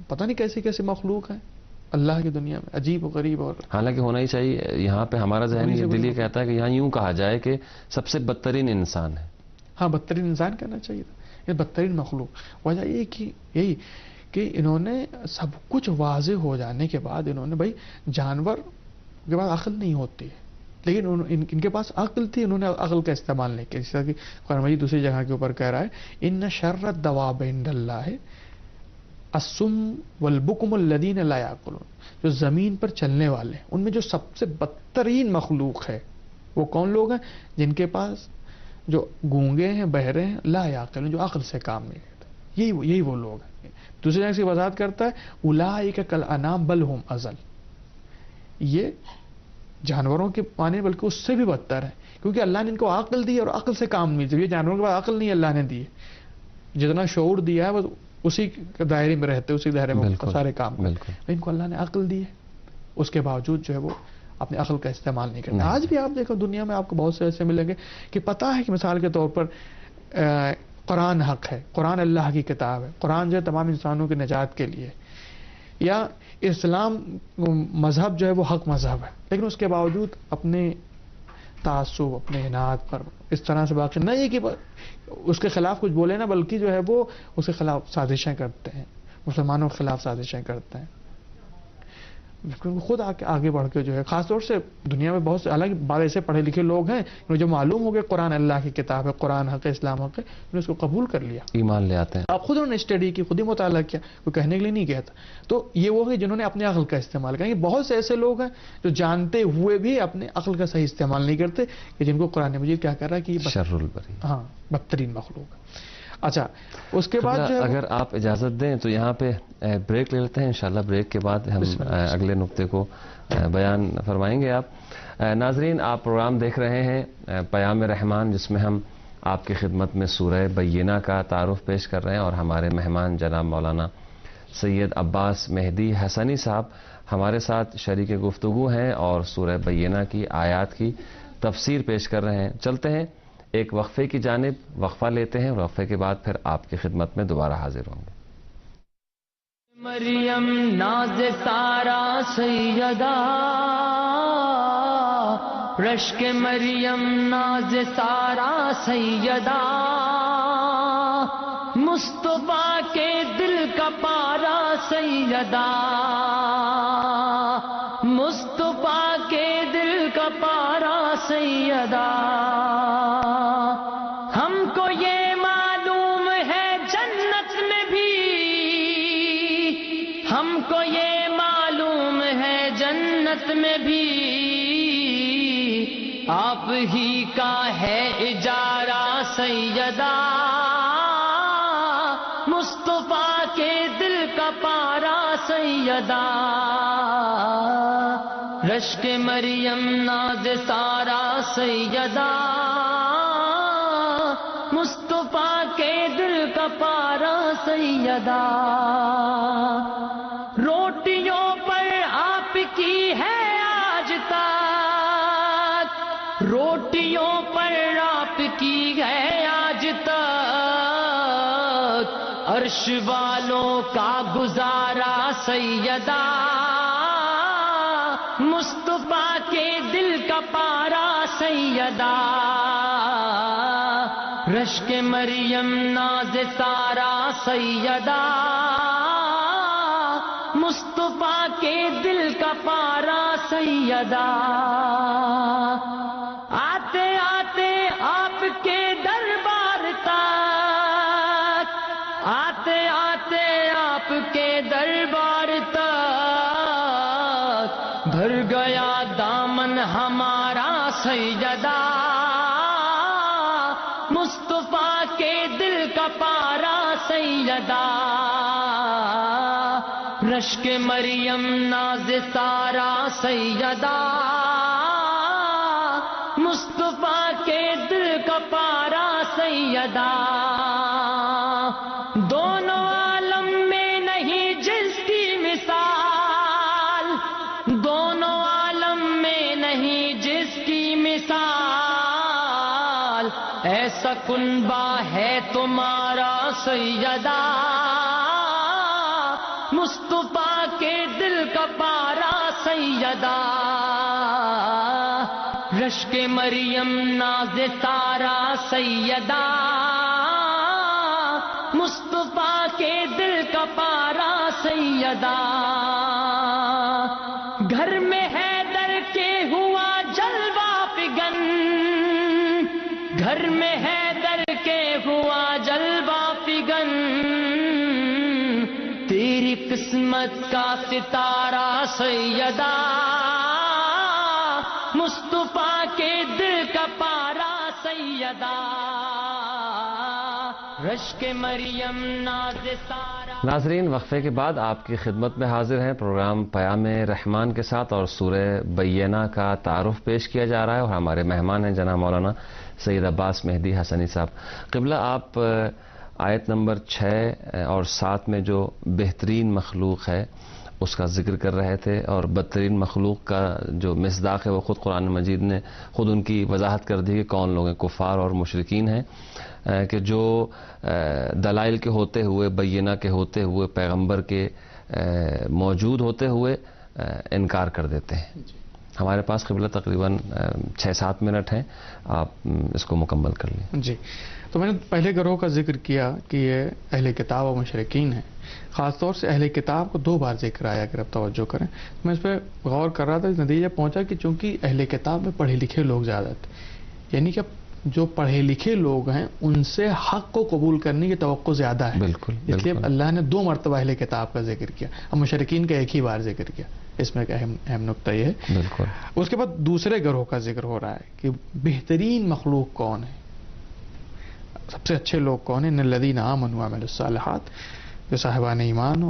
پتہ نہیں کیسے کیسے مخلوق ہیں اللہ کی دنیا میں، عجیب و غریب. اور حالانکہ ہونا ہی چاہیے، یہاں پہ ہمارا ذہن یہ دل یہ کہتا ہے کہ یہاں یوں کہا جائے کہ سب سے بدترین انسان ہے. ہاں، بدترین انسان کہنا چاہیے تھا، یہ بدترین مخلوق. وجہ یہی کہ انہوں نے سب کچھ واضح ہو جانے کے بعد انہوں نے، بھائی جانور کے پاس عقل نہیں ہوتی ہے، لیکن ان کے پاس عقل تھی، انہوں نے عقل کا استعمال نہیں کیا. جس طرح کہ قرآن مجید دوسری جگہ کے اوپر کہہ رہا ہے ان شر الدواب عند اللہ الصم والبکم الذین لا یعقلون، جو زمین پر چلنے والے ہیں ان میں جو سب سے بدترین مخلوق ہے وہ کون لوگ ہیں؟ جن کے پاس جو گونگے ہیں، بہرے ہیں، لا یعقلون، جو عقل سے کام نہیں لیتے. یہی وہ لوگ ہیں. دوسری جگہ سے وضاحت کرتا ہے اولئک کالانعام بل هم اضل، یہ جانوروں کے معنی بلکہ اس سے بھی بدتر ہے، کیونکہ اللہ نے ان کو عقل دی اور عقل سے کام نہیں. جب یہ جانوروں کے پاس عقل نہیں اللہ نے دی، جتنا شعور دیا ہے وہ اسی دائرے میں رہتے، اسی دائرے میں سارے کام. ان کو اللہ نے عقل دی ہے، اس کے باوجود جو ہے وہ اپنے عقل کا استعمال نہیں کرتے. آج بھی آپ دیکھو دنیا میں آپ کو بہت سے ایسے ملیں گے کہ پتہ ہے کہ مثال کے طور پر قرآن حق ہے، قرآن اللہ کی کتاب ہے، قرآن جو ہے تمام انسانوں کی نجات کے لیے، یا اسلام مذہب جو ہے وہ حق مذہب ہے، لیکن اس کے باوجود اپنے تعصب، اپنے عناد پر اس طرح سے باقی نہیں کہ اس کے خلاف کچھ بولے نا، بلکہ جو ہے وہ اس کے خلاف سازشیں کرتے ہیں، مسلمانوں کے خلاف سازشیں کرتے ہیں. خود آگے بڑھ کے جو ہے، خاص طور سے دنیا میں بہت سے حالانکہ بعض ایسے پڑھے لکھے لوگ ہیں جو معلوم ہو گئے قرآن اللہ کی کتاب ہے، قرآن حق ہے، اسلام حق ہے، انہوں نے اس کو قبول کر لیا، ایمان لے آتے ہیں. آپ خود انہوں نے اسٹڈی کی، خود ہی مطالعہ کیا، کوئی کہنے کے لیے نہیں کہتا. تو یہ وہ ہیں جنہوں نے اپنے عقل کا استعمال کیا. بہت سے ایسے لوگ ہیں جو جانتے ہوئے بھی اپنے عقل کا صحیح استعمال نہیں کرتے، کہ جن کو قرآن مجید کیا کر رہا ہے کہ شر البری، ہاں بدترین مخلوق ہے. اچھا اس کے بعد جو ہے اگر آپ اجازت دیں تو یہاں پہ بریک لے لیتے ہیں، انشاءاللہ بریک کے بعد ہم اگلے نقطے کو بیان فرمائیں گے. آپ ناظرین، آپ پروگرام دیکھ رہے ہیں پیام رحمان، جس میں ہم آپ کی خدمت میں سورہ بینہ کا تعارف پیش کر رہے ہیں، اور ہمارے مہمان جناب مولانا سید عباس مہدی حسنی صاحب ہمارے ساتھ شریک گفتگو ہیں اور سورہ بینہ کی آیات کی تفسیر پیش کر رہے ہیں. چلتے ہیں ایک وقفے کی جانب، وقفہ لیتے ہیں، وقفے کے بعد پھر آپ کی خدمت میں دوبارہ حاضر ہوں گے. مریم ناز سارا سیدہ، رشک مریم ناز سارا سیدہ، مصطفیٰ کے دل کا پارا سیدہ، مصطفیٰ کے دل کا پارا سیدہ. ہم کو یہ معلوم ہے جنت میں بھی، ہم کو یہ معلوم ہے جنت میں بھی، آپ ہی کا ہے اجارہ سیدہ، مصطفیٰ کے دل کا پارا سیدہ. رشک مریم ناز سارا سیدہ، مصطفیٰ کے دل کا پارا سیدہ. روٹیوں پر آپ کی ہے آج تک، روٹیوں پر آپ کی ہے آج تک، عرش والوں کا گزارا سیدہ، مصطفیٰ کے دل کا پارا سیدہ. رشک مریم ناز سارا سیدہ، مصطفیٰ کے دل کا پارا سیدہ. آتے آتے آپ کے دربار تک، آتے آتے آپ کے دربار تک، بھر گیا دامن ہمارا سیدہ، مصطفیٰ کے دل کا پارا سیدہ. رشک مریم ناز سارا سیدہ، مصطفیٰ کے دل کا پارا سیدہ. دونوں عالم میں نہیں جس کی مثال، دونوں عالم میں نہیں جس کی مثال، ایسا کنبہ ہے تمہارا سیدہ، مصطفیٰ کے دل کا پارا سیدہ. رشک مریم ناز سارا سیدہ، مصطفیٰ کے دل کا پارا سیدہ. گھر میں حیدر کے ہوا جلوہ فگن، گھر میں حیدر کے ہوا جلوہ فگن، تیری قسمت کا ستارہ سیدہ، مصطفیٰ کے دل کا پارا سیدہ. رشک مریم ناز سارا. ناظرین، وقفے کے بعد آپ کی خدمت میں حاضر ہیں. پروگرام پیام رحمان کے ساتھ اور سورہ بینہ کا تعارف پیش کیا جا رہا ہے، اور ہمارے مہمان ہیں جناب مولانا سید عباس مہدی حسنی صاحب. قبلہ، آپ آیت نمبر 6 اور 7 میں جو بہترین مخلوق ہے اس کا ذکر کر رہے تھے، اور بدترین مخلوق کا جو مصداق ہے وہ خود قرآن مجید نے خود ان کی وضاحت کر دی کہ کون لوگ ہیں. کفار اور مشرکین ہیں کہ جو دلائل کے ہوتے ہوئے، بینہ کے ہوتے ہوئے، پیغمبر کے موجود ہوتے ہوئے انکار کر دیتے ہیں. ہمارے پاس قبلہ تقریباً 6-7 منٹ ہیں، آپ اس کو مکمل کر لیں. جی، تو میں نے پہلے گروہ کا ذکر کیا کہ یہ اہل کتاب و مشرکین ہیں. خاص طور سے اہل کتاب کو 2 بار ذکر آیا، اگر آپ توجہ کریں. میں اس پہ غور کر رہا تھا، اس نتیجہ پہنچا کہ چونکہ اہل کتاب میں پڑھے لکھے لوگ زیادہ تھے، یعنی کہ جو پڑھے لکھے لوگ ہیں ان سے حق کو قبول کرنے کی توقع زیادہ ہے. بالکل، اس لیے اللہ نے 2 مرتبہ اہل کتاب کا ذکر کیا اور مشرکین کا ایک ہی بار ذکر کیا. اس میں ایک اہم نقطہ یہ ہے. بالکل. اس کے بعد دوسرے گروہ کا ذکر ہو رہا ہے کہ بہترین مخلوق کون ہے. سب سے اچھے لوگ کون ہیں؟ ان الذین آمنوا وعملوا الصالحات، جو صاحبان ایمان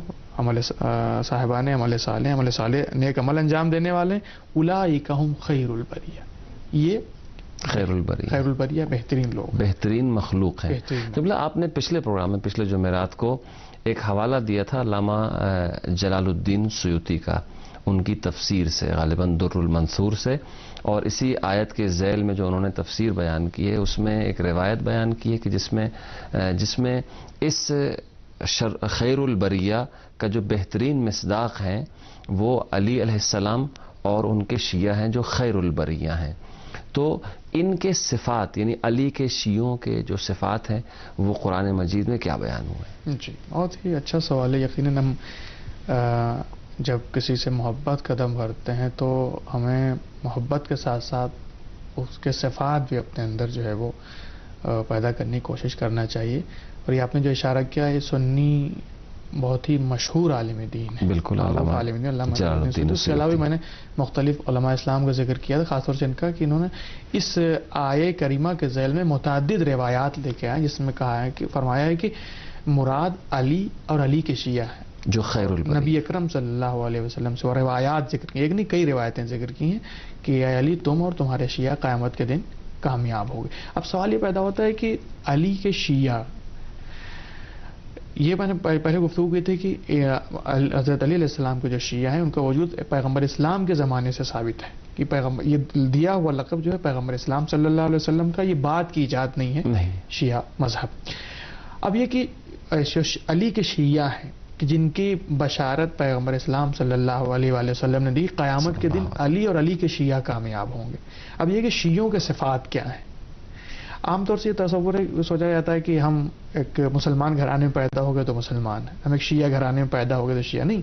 صاحبان عمل صالح نیک عمل انجام دینے والے، اولئک هم خیر البریہ، یہ خیر البریہ بہترین لوگ، بہترین مخلوق ہے. قبلہ آپ نے پچھلے پروگرام میں پچھلے جمعرات کو ایک حوالہ دیا تھا علامہ جلال الدین سیوطی کا، ان کی تفسیر سے، غالباً در المنثور سے، اور اسی آیت کے ذیل میں جو انہوں نے تفسیر بیان کی ہے اس میں ایک روایت بیان کی ہے کہ جس میں اس خیر البریہ کا جو بہترین مصداق ہیں وہ علی علیہ السلام اور ان کے شیعہ ہیں جو خیر البریہ ہیں. تو ان کے صفات، یعنی علی کے شیعوں کے جو صفات ہیں وہ قرآن مجید میں کیا بیان ہوئے؟ جی بہت ہی اچھا سوال ہے. یقیناً ہم جب کسی سے محبت قدم بھرتے ہیں تو ہمیں محبت کے ساتھ ساتھ اس کے صفات بھی اپنے اندر جو ہے وہ پیدا کرنے کی کوشش کرنا چاہیے. اور یہ آپ نے جو اشارہ کیا، یہ سنی بہت ہی مشہور عالم دین ہے. بالکل، عالم دین علامہ جلال الدین. اس کے علاوہ بھی میں نے مختلف علماء اسلام کا ذکر کیا تھا، خاص طور سے ان کا کہ انہوں نے اس آیے کریمہ کے ذیل میں متعدد روایات لے کے آئے جس میں کہا ہے کہ فرمایا ہے کہ مراد علی اور علی کے شیعہ ہیں جو خیر البریہ، نبی اکرم صلی اللہ علیہ وسلم سے. اور روایات ذکر کی، ایک نہیں کئی روایتیں ذکر کی ہیں کہ اے علی تم اور تمہارے شیعہ قیامت کے دن کامیاب ہوگے. اب سوال یہ پیدا ہوتا ہے کہ علی کے شیعہ، یہ میں نے پہلے گفتگو کی تھی کہ حضرت علی علیہ السلام کے جو شیعہ ہیں ان کا وجود پیغمبر اسلام کے زمانے سے ثابت ہے کہ پیغمبر، یہ دیا ہوا لقب جو ہے پیغمبر اسلام صلی اللہ علیہ وسلم کا، یہ بات کی ایجاد نہیں ہے شیعہ مذہب. اب یہ کہ علی کے شیعہ ہیں کہ جن کی بشارت پیغمبر اسلام صلی اللہ علیہ وآلہ وسلم نے دی، قیامت کے دن علی اور علی کے شیعہ کامیاب ہوں گے. اب یہ کہ شیعوں کے صفات کیا ہیں؟ عام طور سے یہ تصور ہے، سوچا جاتا ہے کہ ہم ایک مسلمان گھرانے میں پیدا ہو گئے تو مسلمان ہیں، ہم ایک شیعہ گھرانے میں پیدا ہو گئے تو شیعہ نہیں.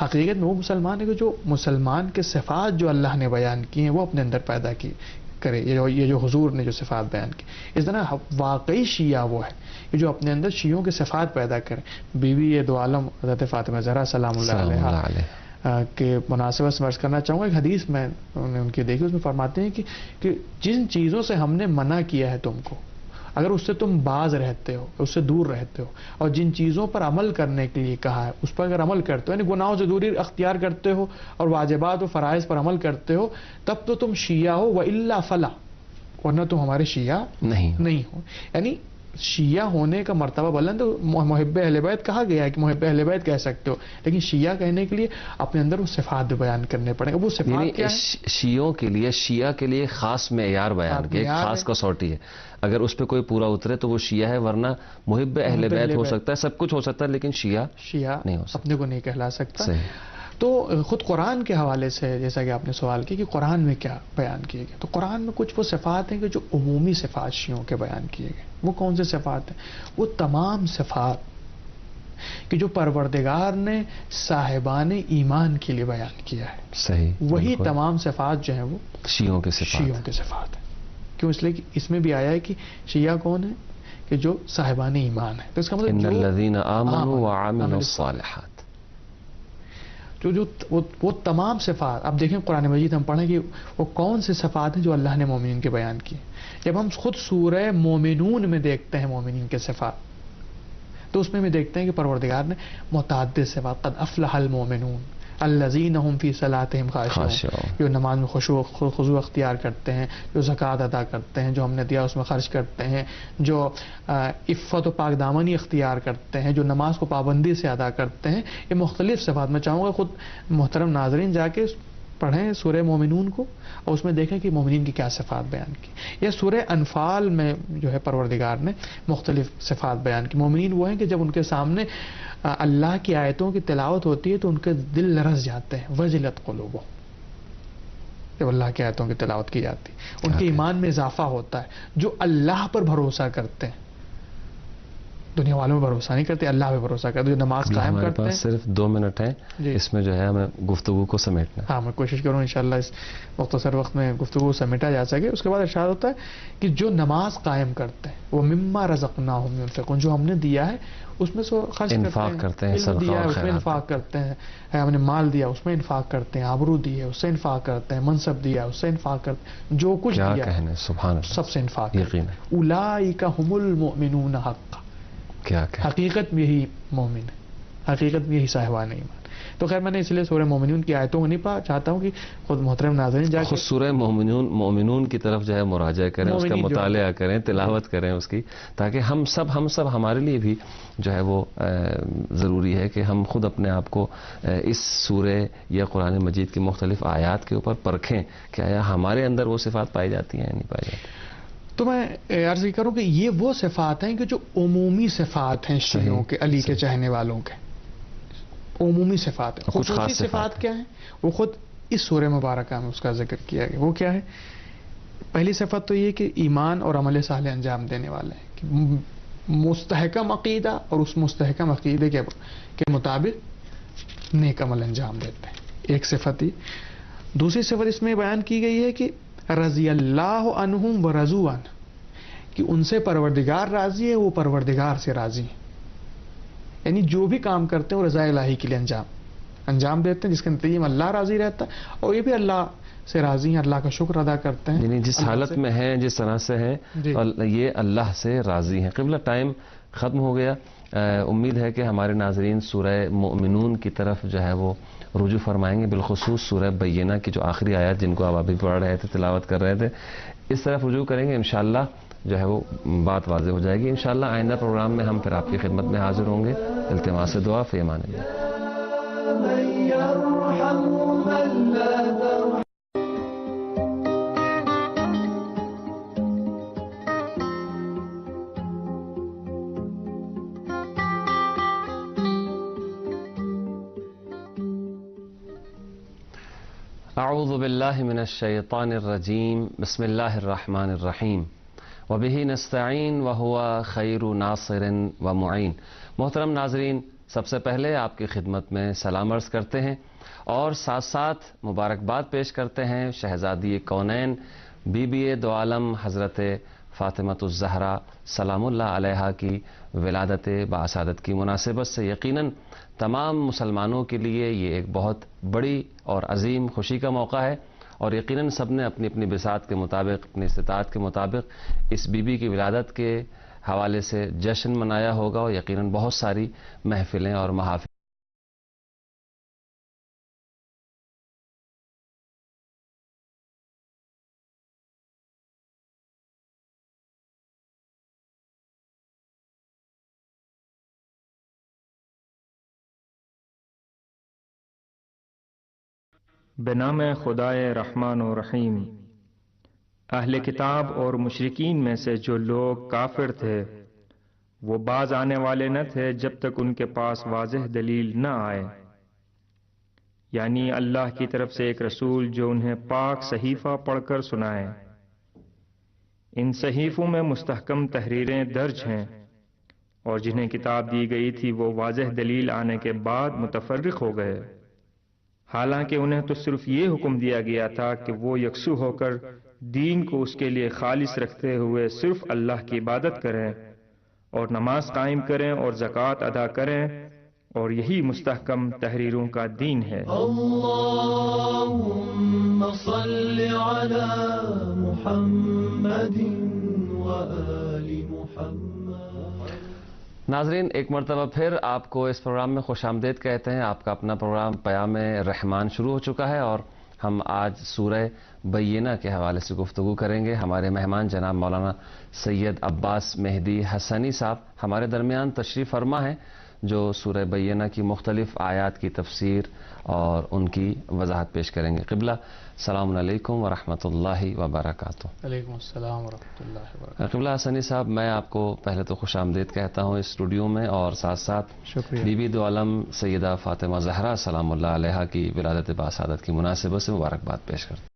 حقیقت میں وہ مسلمان ہے کہ جو مسلمان کے صفات جو اللہ نے بیان کی ہیں وہ اپنے اندر پیدا کی کرے، یہ جو حضور نے جو صفات بیان کی. اس طرح واقعی شیعہ وہ ہے کہ جو اپنے اندر شیعوں کے صفات پیدا کرے. بیوی دو عالم حضرت فاطمہ زہرا سلام اللہ علیہا کے مناسبت سے عرض کرنا چاہوں گا، ایک حدیث میں نے ان کی دیکھی، اس میں فرماتے ہیں کہ جن چیزوں سے ہم نے منع کیا ہے تم کو، اگر اس سے تم باز رہتے ہو، اس سے دور رہتے ہو، اور جن چیزوں پر عمل کرنے کے لیے کہا ہے اس پر اگر عمل کرتے ہو، یعنی گناہوں سے دوری اختیار کرتے ہو اور واجبات و فرائض پر عمل کرتے ہو، تب تو تم شیعہ ہو، وَإِلَّا فَلَا، ورنہ تم ہمارے شیعہ نہیں ہو. یعنی شیعہ ہونے کا مرتبہ بلند، محب اہل بیت کہا گیا ہے کہ محب اہل بیت کہہ سکتے ہو، لیکن شیعہ کہنے کے لیے اپنے اندر وہ صفات بھی بیان کرنے پڑیں گے. وہ صفات کیا ہے؟ شیعوں کے لیے، شیعہ کے لیے خاص معیار بیان کیا، ایک خاص کسوٹی ہے. اگر اس پہ کوئی پورا اترے تو وہ شیعہ ہے، ورنہ محب اہل بیت ہو سکتا ہے، سب کچھ ہو سکتا ہے، لیکن شیعہ نہیں ہو سکتا، اپنے کو نہیں کہلا سکتا. تو خود قرآن کے حوالے سے جیسا کہ آپ نے سوال کیا کہ قرآن میں کیا بیان کیے گئے، تو قرآن میں کچھ وہ صفات ہیں کہ جو عمومی صفات شیعوں کے بیان کیے گئے. وہ کون سے صفات ہیں؟ وہ تمام صفات کہ جو پروردگار نے صاحبان ایمان کے لیے بیان کیا ہے. صحیح، وہی تمام صفات جو ہیں وہ شیعوں کے صفات ہیں. کیوں؟ اس لیے کہ اس میں بھی آیا ہے کہ شیعہ کون ہے کہ جو صاحبان ایمان ہے. تو اس کا مطلب ان الذین آمنوا وعملوا الصالحات، جو وہ تمام صفات. اب دیکھیں قرآن مجید ہم پڑھیں کہ وہ کون سے صفات ہیں جو اللہ نے مومنین کے بیان کیے. جب ہم خود سورہ مومنون میں دیکھتے ہیں مومنین کے صفات، تو اس میں بھی دیکھتے ہیں کہ پروردگار نے متعدد صفات، قد افلح المومنون الذین هم فی صلاتہم خاشعون، جو نماز میں خضوع اختیار کرتے ہیں، جو زکوٰۃ ادا کرتے ہیں، جو ہم نے دیا اس میں خرچ کرتے ہیں، جو عفت و پاک دامنی اختیار کرتے ہیں، جو نماز کو پابندی سے ادا کرتے ہیں. یہ مختلف صفات. میں چاہوں گا خود محترم ناظرین جا کے پڑھیں سورہ مومنون کو اور اس میں دیکھیں کہ مومنین کی کیا صفات بیان کی. یا سورہ انفال میں جو ہے پروردگار نے مختلف صفات بیان کی. مومنین وہ ہیں کہ جب ان کے سامنے اللہ کی آیتوں کی تلاوت ہوتی ہے تو ان کے دل لرز جاتے ہیں. وجلت قلوبہم، جب اللہ کی آیتوں کی تلاوت کی جاتی ان کے ایمان میں اضافہ ہوتا ہے. جو اللہ پر بھروسہ کرتے ہیں دنیا والوں پہ بھروسہ نہیں کرتے, اللہ پہ بھروسہ کرتے. جو نماز قائم ہمارے کرتے ہیں, پاس صرف 2 منٹ ہیں, جی. اس میں جو ہے ہمیں گفتگو کو سمیٹنا ہے. ہاں میں کوشش کروں انشاءاللہ اس مختصر وقت میں گفتگو سمیٹا جا سکے. اس کے بعد ارشاد ہوتا ہے کہ جو نماز قائم کرتے ہیں وہ مما رزقناہم ينفقون, جو ہم نے دیا ہے اس میں سے خرچ انفاق کرتے ہیں, علم صدقہ دیا ہے اور اس میں خیرات. انفاق کرتے ہیں, ہم نے مال دیا اس میں انفاق کرتے ہیں, آبرو دی ہے اس سے انفاق کرتے ہیں, منصب دیا اس سے انفاق کرتے ہیں, جو کچھ کیا دیا ہے کہنے, سبحان اللہ, سب سے انفاق کرتے یقین ہے. ہیں. اولئک هم المؤمنون حقا, کیا کہنے, حقیقت میں یہی مومن ہے, حقیقت میں یہی صاحبان ایمان. تو خیر میں نے اس لیے سورہ مومنون کی آیتوں کو نہیں پڑھا, چاہتا ہوں کہ خود محترم ناظرین جا خود کے سورہ مومنون کی طرف جو ہے مراجعہ کریں, اس کا مومنین جو مطالعہ کریں, تلاوت کریں اس کی, تاکہ ہم سب ہمارے لیے بھی جو ہے وہ ضروری ہے کہ ہم خود اپنے آپ کو اس سورہ یا قرآن مجید کی مختلف آیات کے اوپر پرکھیں کہ آیا ہمارے اندر وہ صفات پائی جاتی ہیں یا نہیں پائی جاتی. تو میں عرض یہ کروں کہ یہ وہ صفات ہیں کہ جو عمومی صفات ہیں شیعوں کے, علی کے چاہنے والوں کے عمومی صفات ہیں. کچھ خاص خصوصی صفات صفات کیا ہیں وہ خود اس سورہ مبارکہ میں اس کا ذکر کیا گیا. وہ کیا ہے؟ پہلی صفت تو یہ کہ ایمان اور عمل صالح انجام دینے والے ہیں, کہ مستحکم عقیدہ اور اس مستحکم عقیدے کے مطابق نیک عمل انجام دیتے ہیں. ایک صفت ہی. دوسری صفت اس میں بیان کی گئی ہے کہ رضی اللہ عنہم و رضوا عنہ, کہ ان سے پروردگار راضی ہے, وہ پروردگار سے راضی ہیں. یعنی جو بھی کام کرتے ہیں وہ رضا الہی کے لیے انجام دیتے ہیں, جس کے نتیجے میں اللہ راضی رہتا ہے, اور یہ بھی اللہ سے راضی ہیں, اللہ کا شکر ادا کرتے ہیں. یعنی جس حالت میں ہیں, جس طرح سے ہیں, جی. یہ اللہ سے راضی ہیں. قبلہ ٹائم ختم ہو گیا. امید ہے کہ ہمارے ناظرین سورہ مومنون کی طرف جو ہے وہ رجوع فرمائیں گے, بالخصوص سورہ بینہ کی جو آخری آیات جن کو آپ ابھی پڑھ رہے تھے, تلاوت کر رہے تھے, اس طرف رجوع کریں گے. انشاءاللہ جو ہے وہ بات واضح ہو جائے گی. انشاءاللہ آئندہ پروگرام میں ہم پھر آپ کی خدمت میں حاضر ہوں گے. التماس دعا فی امان اللہ. اعوذ باللہ من الشیطان الرجیم, بسم اللہ الرحمن الرحیم, وبہ نستعین وہو خیر ناصر ومعین. محترم ناظرین, سب سے پہلے آپ کی خدمت میں سلام عرض کرتے ہیں اور ساتھ ساتھ مبارکباد پیش کرتے ہیں شہزادی کونین بی بی دو عالم حضرت فاطمۃ الزہرا سلام اللہ علیہا کی ولادت باسعادت کی مناسبت سے. یقیناً تمام مسلمانوں کے لیے یہ ایک بہت بڑی اور عظیم خوشی کا موقع ہے, اور یقیناً سب نے اپنی اپنی بساط کے مطابق, اپنی استطاعت کے مطابق اس بی بی کی ولادت کے حوالے سے جشن منایا ہوگا, اور یقیناً بہت ساری محفلیں اور محافل بنام خدائے رحمان و رحیم. اہل کتاب اور مشرکین میں سے جو لوگ کافر تھے وہ باز آنے والے نہ تھے جب تک ان کے پاس واضح دلیل نہ آئے, یعنی اللہ کی طرف سے ایک رسول جو انہیں پاک صحیفہ پڑھ کر سنائے. ان صحیفوں میں مستحکم تحریریں درج ہیں, اور جنہیں کتاب دی گئی تھی وہ واضح دلیل آنے کے بعد متفرق ہو گئے, حالانکہ انہیں تو صرف یہ حکم دیا گیا تھا کہ وہ یکسو ہو کر دین کو اس کے لیے خالص رکھتے ہوئے صرف اللہ کی عبادت کریں اور نماز قائم کریں اور زکوٰۃ ادا کریں, اور یہی مستحکم تحریروں کا دین ہے. اللهم صل على محمد وآل محمد. ناظرین, ایک مرتبہ پھر آپ کو اس پروگرام میں خوش آمدید کہتے ہیں. آپ کا اپنا پروگرام پیام رحمان شروع ہو چکا ہے, اور ہم آج سورہ بینہ کے حوالے سے گفتگو کریں گے. ہمارے مہمان جناب مولانا سید عباس مہدی حسنی صاحب ہمارے درمیان تشریف فرما ہیں, جو سورہ بینہ کی مختلف آیات کی تفسیر اور ان کی وضاحت پیش کریں گے. قبلہ السلام علیکم ورحمۃ اللہ وبرکاتہ. علیکم السلام ورحمۃ اللہ وبرکاتہ. قبلہ حسنی صاحب, میں آپ کو پہلے تو خوش آمدید کہتا ہوں اس اسٹوڈیو میں, اور ساتھ ساتھ شکریہ. بی بی دو عالم سیدہ فاطمہ زہرا سلام اللہ علیہا کی ولادت باسعادت کی مناسبت سے مبارکباد پیش کرتا ہوں.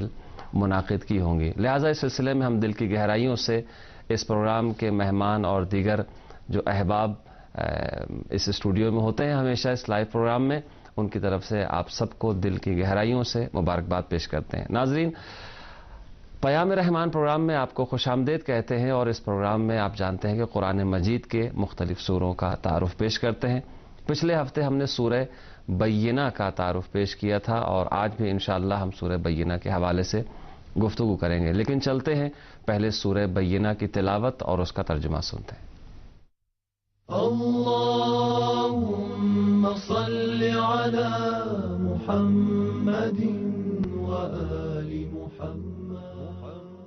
محافل منعقد کی ہوں گی. لہٰذا اس سلسلے میں ہم دل کی گہرائیوں سے اس پروگرام کے مہمان اور دیگر جو احباب اس اسٹوڈیو میں ہوتے ہیں ہمیشہ اس لائیو پروگرام میں، ان کی طرف سے آپ سب کو دل کی گہرائیوں سے مبارکباد پیش کرتے ہیں. ناظرین، پیام رحمان پروگرام میں آپ کو خوش آمدید کہتے ہیں، اور اس پروگرام میں آپ جانتے ہیں کہ قرآن مجید کے مختلف سوروں کا تعارف پیش کرتے ہیں. پچھلے ہفتے ہم نے سورہ بینہ کا تعارف پیش کیا تھا، اور آج بھی انشاءاللہ ہم سورہ بینہ کے حوالے سے گفتگو کریں گے. لیکن چلتے ہیں پہلے سورہ بینہ کی تلاوت اور اس کا ترجمہ سنتے ہیں. اللهم صل على محمد وآل محمد.